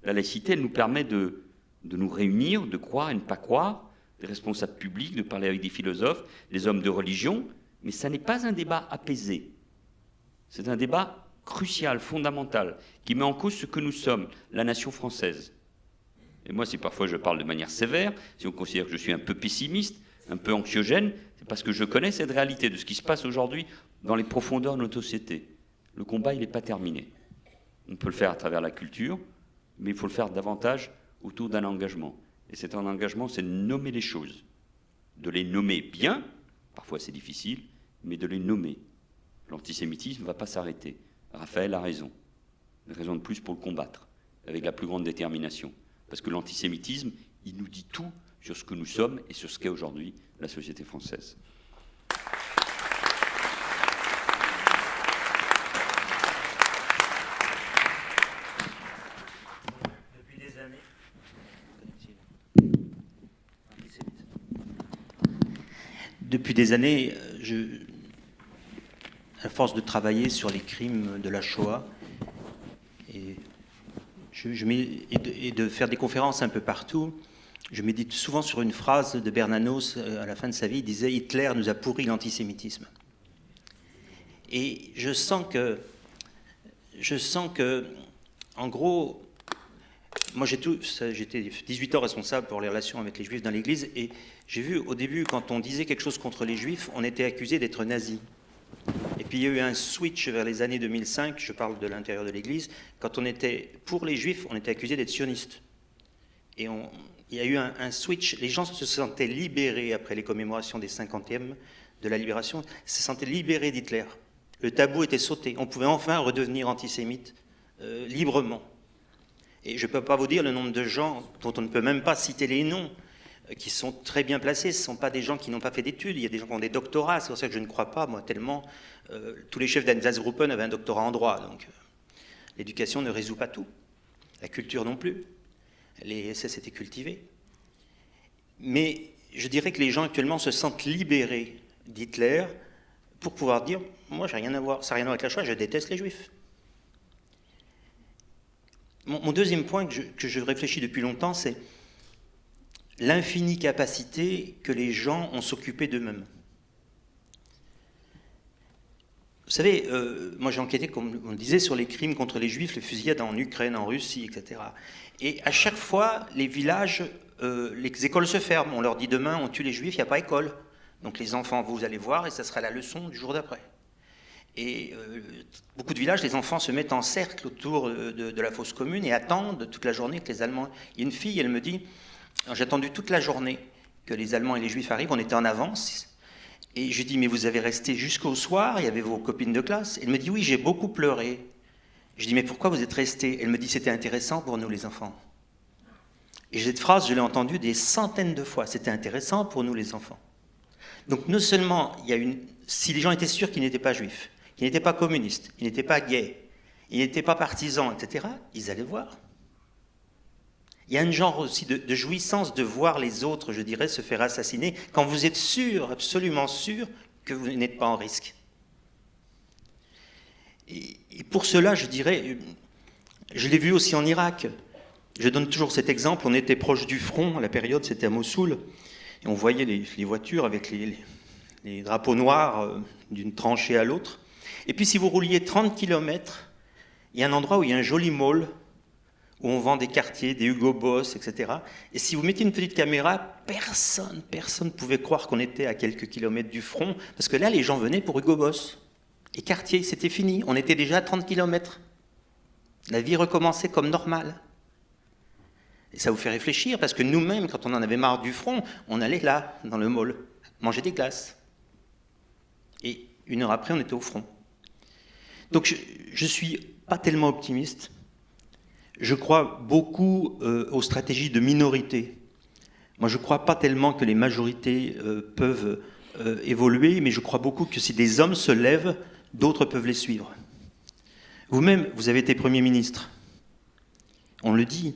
La laïcité, elle nous permet de nous réunir, de croire et ne pas croire, des responsables publics, de parler avec des philosophes, des hommes de religion, mais ça n'est pas un débat apaisé. C'est un débat crucial, fondamental, qui met en cause ce que nous sommes, la nation française. Et moi, si parfois je parle de manière sévère, si on considère que je suis un peu pessimiste, un peu anxiogène, c'est parce que je connais cette réalité de ce qui se passe aujourd'hui dans les profondeurs de notre société. Le combat, il n'est pas terminé. On peut le faire à travers la culture, mais il faut le faire davantage autour d'un engagement. Et cet engagement, c'est de nommer les choses, de les nommer bien, parfois c'est difficile, mais de les nommer. L'antisémitisme ne va pas s'arrêter. Raphaël a raison. Une raison de plus pour le combattre, avec la plus grande détermination. Parce que l'antisémitisme, il nous dit tout sur ce que nous sommes et sur ce qu'est aujourd'hui la société française. Depuis des années, à force de travailler sur les crimes de la Shoah et de faire des conférences un peu partout, je médite souvent sur une phrase de Bernanos à la fin de sa vie. Il disait « Hitler nous a pourri l'antisémitisme ». Et je sens que, en gros, moi j'étais 18 ans responsable pour les relations avec les Juifs dans l'Église, et j'ai vu au début, quand on disait quelque chose contre les Juifs, on était accusé d'être nazi. Et puis puis il y a eu un switch vers les années 2005, je parle de l'intérieur de l'Église, quand on était, pour les Juifs, on était accusé d'être sionistes. Et il y a eu un switch, les gens se sentaient libérés après les commémorations des 50e de la libération, se sentaient libérés d'Hitler. Le tabou était sauté, on pouvait enfin redevenir antisémite librement. Et je ne peux pas vous dire le nombre de gens dont on ne peut même pas citer les noms, qui sont très bien placés. Ce ne sont pas des gens qui n'ont pas fait d'études. Il y a des gens qui ont des doctorats. C'est pour ça que je ne crois pas, moi, tellement. Tous les chefs d'Einsatzgruppen avaient un doctorat en droit. Donc, l'éducation ne résout pas tout. La culture non plus. Les SS étaient cultivés. Mais je dirais que les gens actuellement se sentent libérés d'Hitler pour pouvoir dire « Moi, j'ai rien à voir. Ça n'a rien à voir avec la Shoah. Je déteste les Juifs. » Mon deuxième point que je réfléchis depuis longtemps, c'est l'infinie capacité que les gens ont s'occuper d'eux-mêmes. Vous savez, moi j'ai enquêté, comme on le disait, sur les crimes contre les Juifs, les fusillades en Ukraine, en Russie, etc. Et à chaque fois, les villages, les écoles se ferment. On leur dit demain, on tue les Juifs, il n'y a pas école. Donc les enfants, vous allez voir, et ça sera la leçon du jour d'après. Et beaucoup de villages, les enfants se mettent en cercle autour de la fosse commune et attendent toute la journée que les Allemands... Il y a une fille, elle me dit, j'ai attendu toute la journée que les Allemands et les Juifs arrivent, on était en avance. Et je dis, mais vous avez resté jusqu'au soir, il y avait vos copines de classe. Elle me dit, oui, j'ai beaucoup pleuré. Je dis, mais pourquoi vous êtes restés? Elle me dit, c'était intéressant pour nous les enfants. Et cette phrase, je l'ai entendue des centaines de fois, c'était intéressant pour nous les enfants. Donc non seulement, si les gens étaient sûrs qu'ils n'étaient pas juifs, qu'ils n'étaient pas communistes, qu'ils n'étaient pas gays, ils n'étaient pas partisans, etc., ils allaient voir. Il y a un genre aussi de jouissance de voir les autres, je dirais, se faire assassiner quand vous êtes sûr, absolument sûr, que vous n'êtes pas en risque. Et pour cela, je dirais, je l'ai vu aussi en Irak. Je donne toujours cet exemple, on était proche du front, à la période c'était à Mossoul, et on voyait les voitures avec les drapeaux noirs d'une tranchée à l'autre. Et puis si vous rouliez 30 km, il y a un endroit où il y a un joli mall, où on vend des quartiers, des Hugo Boss, etc. Et si vous mettiez une petite caméra, personne ne pouvait croire qu'on était à quelques kilomètres du front, parce que là, les gens venaient pour Hugo Boss. Et quartier, c'était fini, on était déjà à 30 km. La vie recommençait comme normale. Et ça vous fait réfléchir, parce que nous-mêmes, quand on en avait marre du front, on allait là, dans le mall, manger des glaces. Et une heure après, on était au front. Donc je ne suis pas tellement optimiste. Je crois beaucoup aux stratégies de minorité. Moi, je ne crois pas tellement que les majorités peuvent évoluer, mais je crois beaucoup que si des hommes se lèvent, d'autres peuvent les suivre. Vous-même, vous avez été Premier ministre. On le dit,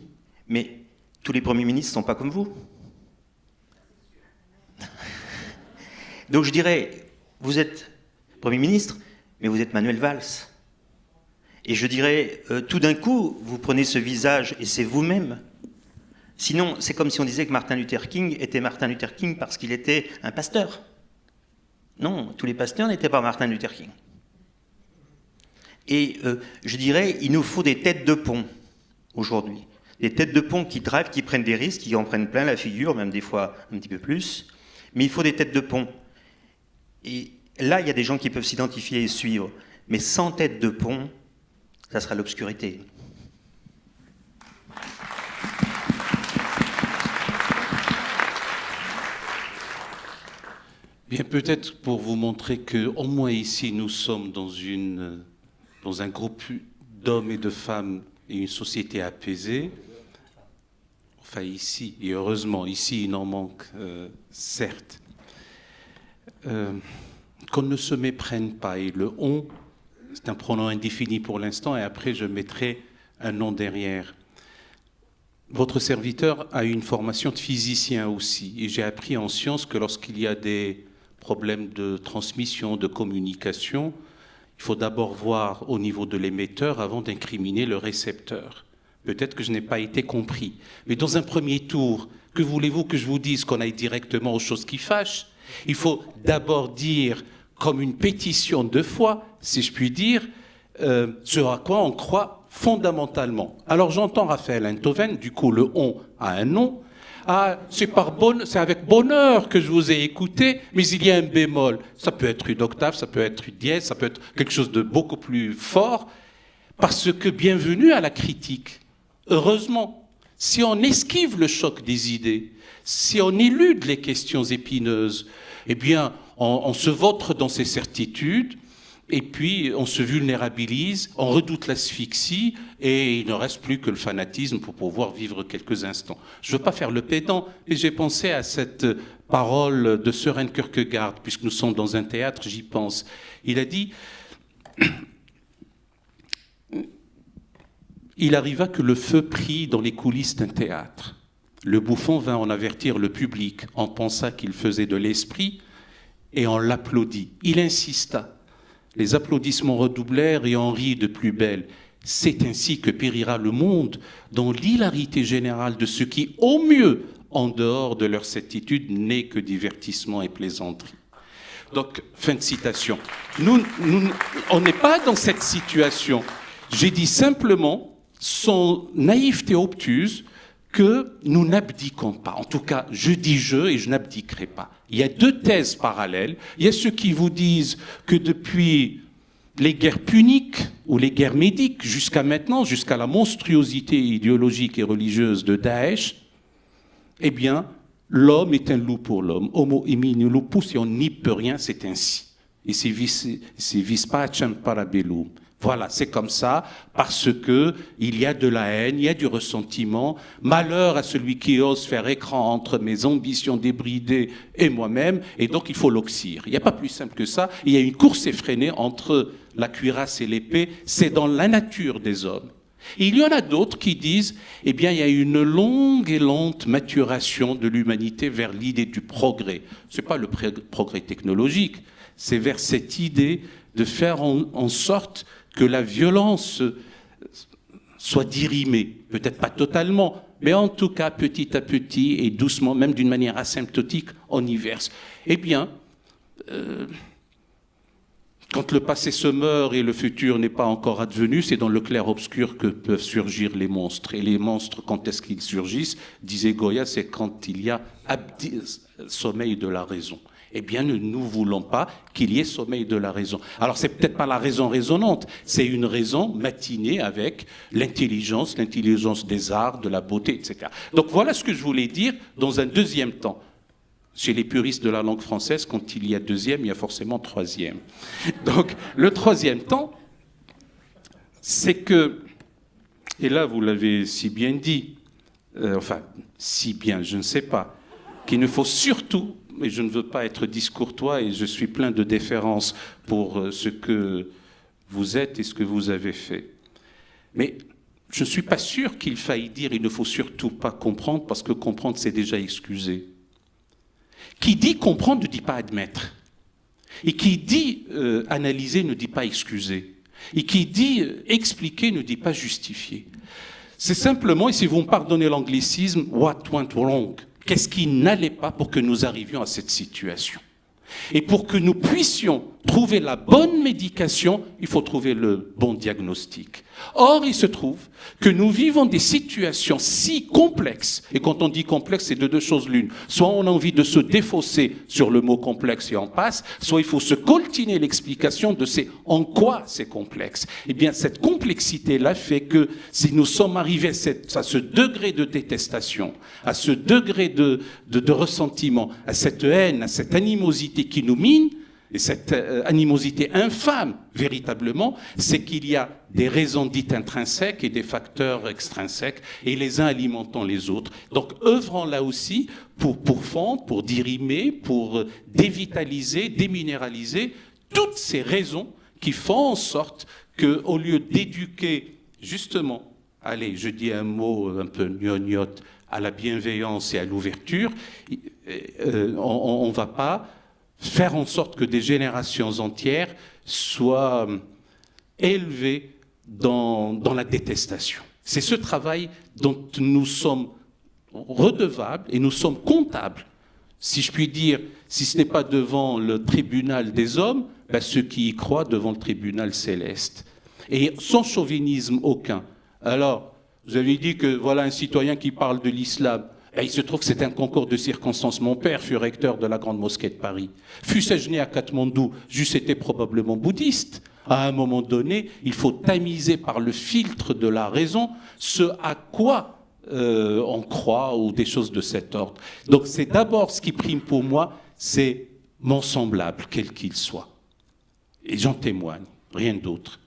mais tous les Premiers ministres ne sont pas comme vous. Donc je dirais, vous êtes Premier ministre, mais vous êtes Manuel Valls. Et je dirais, tout d'un coup, vous prenez ce visage et c'est vous-même. Sinon, c'est comme si on disait que Martin Luther King était Martin Luther King parce qu'il était un pasteur. Non, tous les pasteurs n'étaient pas Martin Luther King. Et je dirais, il nous faut des têtes de pont aujourd'hui. Des têtes de pont qui drivent, qui prennent des risques, qui en prennent plein la figure, même des fois un petit peu plus. Mais il faut des têtes de pont. Et là, il y a des gens qui peuvent s'identifier et suivre. Mais sans tête de pont, ça sera l'obscurité. Bien, peut-être pour vous montrer qu'au moins ici, nous sommes dans un groupe d'hommes et de femmes et une société apaisée. Enfin, ici, et heureusement, ici, il en manque, certes. Qu'on ne se méprenne pas. Et le « on », c'est un pronom indéfini pour l'instant, et après, je mettrai un nom derrière. Votre serviteur a une formation de physicien aussi, et j'ai appris en sciences que lorsqu'il y a des problèmes de transmission, de communication, il faut d'abord voir au niveau de l'émetteur avant d'incriminer le récepteur. Peut-être que je n'ai pas été compris. Mais dans un premier tour, que voulez-vous que je vous dise, qu'on aille directement aux choses qui fâchent? Il faut d'abord dire, comme une pétition de foi, si je puis dire, ce à quoi on croit fondamentalement. Alors j'entends Raphaël Enthoven, du coup le « on » a un nom. Ah, c'est avec bonheur que je vous ai écouté, mais il y a un bémol. Ça peut être une octave, ça peut être une dièse, ça peut être quelque chose de beaucoup plus fort, parce que bienvenue à la critique. Heureusement, si on esquive le choc des idées, si on élude les questions épineuses, eh bien, on se vautre dans ses certitudes, et puis on se vulnérabilise, on redoute l'asphyxie, et il ne reste plus que le fanatisme pour pouvoir vivre quelques instants. Je ne veux pas faire le pédant, mais j'ai pensé à cette parole de Søren Kierkegaard, puisque nous sommes dans un théâtre, j'y pense. Il a dit... Il arriva que le feu prit dans les coulisses d'un théâtre. Le bouffon vint en avertir le public. On pensa qu'il faisait de l'esprit et on l'applaudit. Il insista. Les applaudissements redoublèrent et on rit de plus belle. C'est ainsi que périra le monde dans l'hilarité générale de ceux qui, au mieux, en dehors de leur certitude, n'est que divertissement et plaisanterie. Donc, fin de citation. On n'est pas dans cette situation. J'ai dit simplement, son naïveté obtuse, que nous n'abdiquons pas. En tout cas, je dis je et je n'abdiquerai pas. Il y a deux thèses parallèles. Il y a ceux qui vous disent que depuis les guerres puniques ou les guerres médiques jusqu'à maintenant, jusqu'à la monstruosité idéologique et religieuse de Daesh, eh bien, l'homme est un loup pour l'homme. Homo homini lupus, et on n'y peut rien, c'est ainsi. Et c'est vis pacem para bellum. Voilà, c'est comme ça, parce que il y a de la haine, il y a du ressentiment. Malheur à celui qui ose faire écran entre mes ambitions débridées et moi-même, et donc il faut l'oxyre. Il n'y a pas plus simple que ça. Il y a une course effrénée entre la cuirasse et l'épée. C'est dans la nature des hommes. Et il y en a d'autres qui disent, eh bien, il y a une longue et lente maturation de l'humanité vers l'idée du progrès. Ce n'est pas le progrès technologique, c'est vers cette idée de faire en sorte que la violence soit dirimée, peut-être pas totalement, mais en tout cas petit à petit et doucement, même d'une manière asymptotique, on y verse. Eh bien, quand le passé se meurt et le futur n'est pas encore advenu, c'est dans le clair-obscur que peuvent surgir les monstres. Et les monstres, quand est-ce qu'ils surgissent, disait Goya, c'est quand il y a sommeil de la raison. Eh bien, nous ne voulons pas qu'il y ait sommeil de la raison. Alors, c'est peut-être pas la raison raisonnante, c'est une raison matinée avec l'intelligence des arts, de la beauté, etc. Donc, voilà ce que je voulais dire dans un deuxième temps. Chez les puristes de la langue française, quand il y a deuxième, il y a forcément troisième. Donc, le troisième temps, c'est que, et là, vous l'avez si bien dit, enfin, si bien, je ne sais pas, qu'il ne faut surtout, mais je ne veux pas être discourtois et je suis plein de déférence pour ce que vous êtes et ce que vous avez fait. Mais je ne suis pas sûr qu'il faille dire il ne faut surtout pas comprendre, parce que comprendre, c'est déjà excuser. Qui dit comprendre ne dit pas admettre. Et qui dit analyser ne dit pas excuser. Et qui dit expliquer ne dit pas justifier. C'est simplement, et si vous me pardonnez l'anglicisme, what went wrong? Qu'est-ce qui n'allait pas pour que nous arrivions à cette situation? Et pour que nous puissions trouver la bonne médication, il faut trouver le bon diagnostic. Or, il se trouve que nous vivons des situations si complexes, et quand on dit complexe, c'est de deux choses l'une. Soit on a envie de se défausser sur le mot complexe et on passe, soit il faut se coltiner l'explication de en quoi c'est complexe. Eh bien, cette complexité-là fait que si nous sommes arrivés à ce degré de détestation, à ce degré de ressentiment, à cette haine, à cette animosité qui nous mine, et cette animosité infâme, véritablement, c'est qu'il y a des raisons dites intrinsèques et des facteurs extrinsèques, et les uns alimentant les autres. Donc, œuvrons là aussi pour fondre, pour dirimer, pour dévitaliser, déminéraliser toutes ces raisons qui font en sorte qu'au lieu d'éduquer, justement, allez, je dis un mot un peu gnognotte, à la bienveillance et à l'ouverture, on ne va pas faire en sorte que des générations entières soient élevées dans la détestation. C'est ce travail dont nous sommes redevables et nous sommes comptables. Si je puis dire, si ce n'est pas devant le tribunal des hommes, ceux qui y croient devant le tribunal céleste. Et sans chauvinisme aucun. Alors, vous avez dit que voilà un citoyen qui parle de l'islam. Et il se trouve que c'est un concours de circonstances. Mon père fut recteur de la Grande Mosquée de Paris. Fût-je né à Katmandou, j'eusse été probablement bouddhiste. À un moment donné, il faut tamiser par le filtre de la raison ce à quoi on croit ou des choses de cet ordre. Donc c'est d'abord ce qui prime pour moi, c'est mon semblable, quel qu'il soit. Et j'en témoigne, rien d'autre.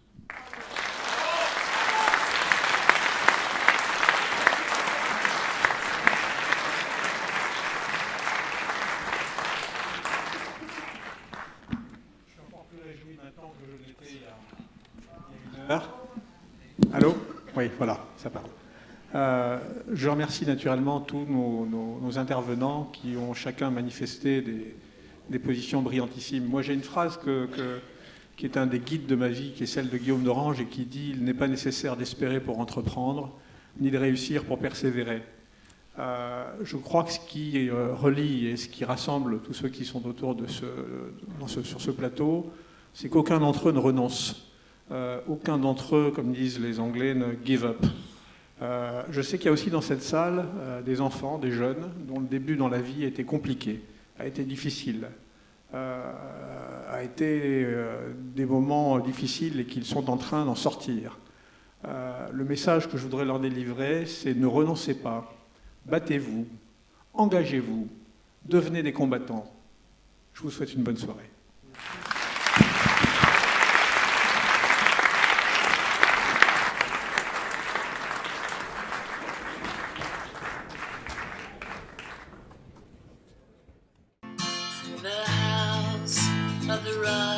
Allô? Oui, voilà, ça parle. Je remercie naturellement tous nos intervenants qui ont chacun manifesté des positions brillantissimes. Moi, j'ai une phrase qui est un des guides de ma vie, qui est celle de Guillaume d'Orange, et qui dit « Il n'est pas nécessaire d'espérer pour entreprendre, ni de réussir pour persévérer ». Je crois que ce qui relie et ce qui rassemble tous ceux qui sont autour sur ce plateau, c'est qu'aucun d'entre eux ne renonce. Aucun d'entre eux, comme disent les Anglais, ne give up. Je sais qu'il y a aussi dans cette salle des enfants, des jeunes, dont le début dans la vie a été compliqué, a été difficile, a été des moments difficiles et qu'ils sont en train d'en sortir. Le message que je voudrais leur délivrer, c'est ne renoncez pas, battez-vous, engagez-vous, devenez des combattants. Je vous souhaite une bonne soirée. The house of the rock.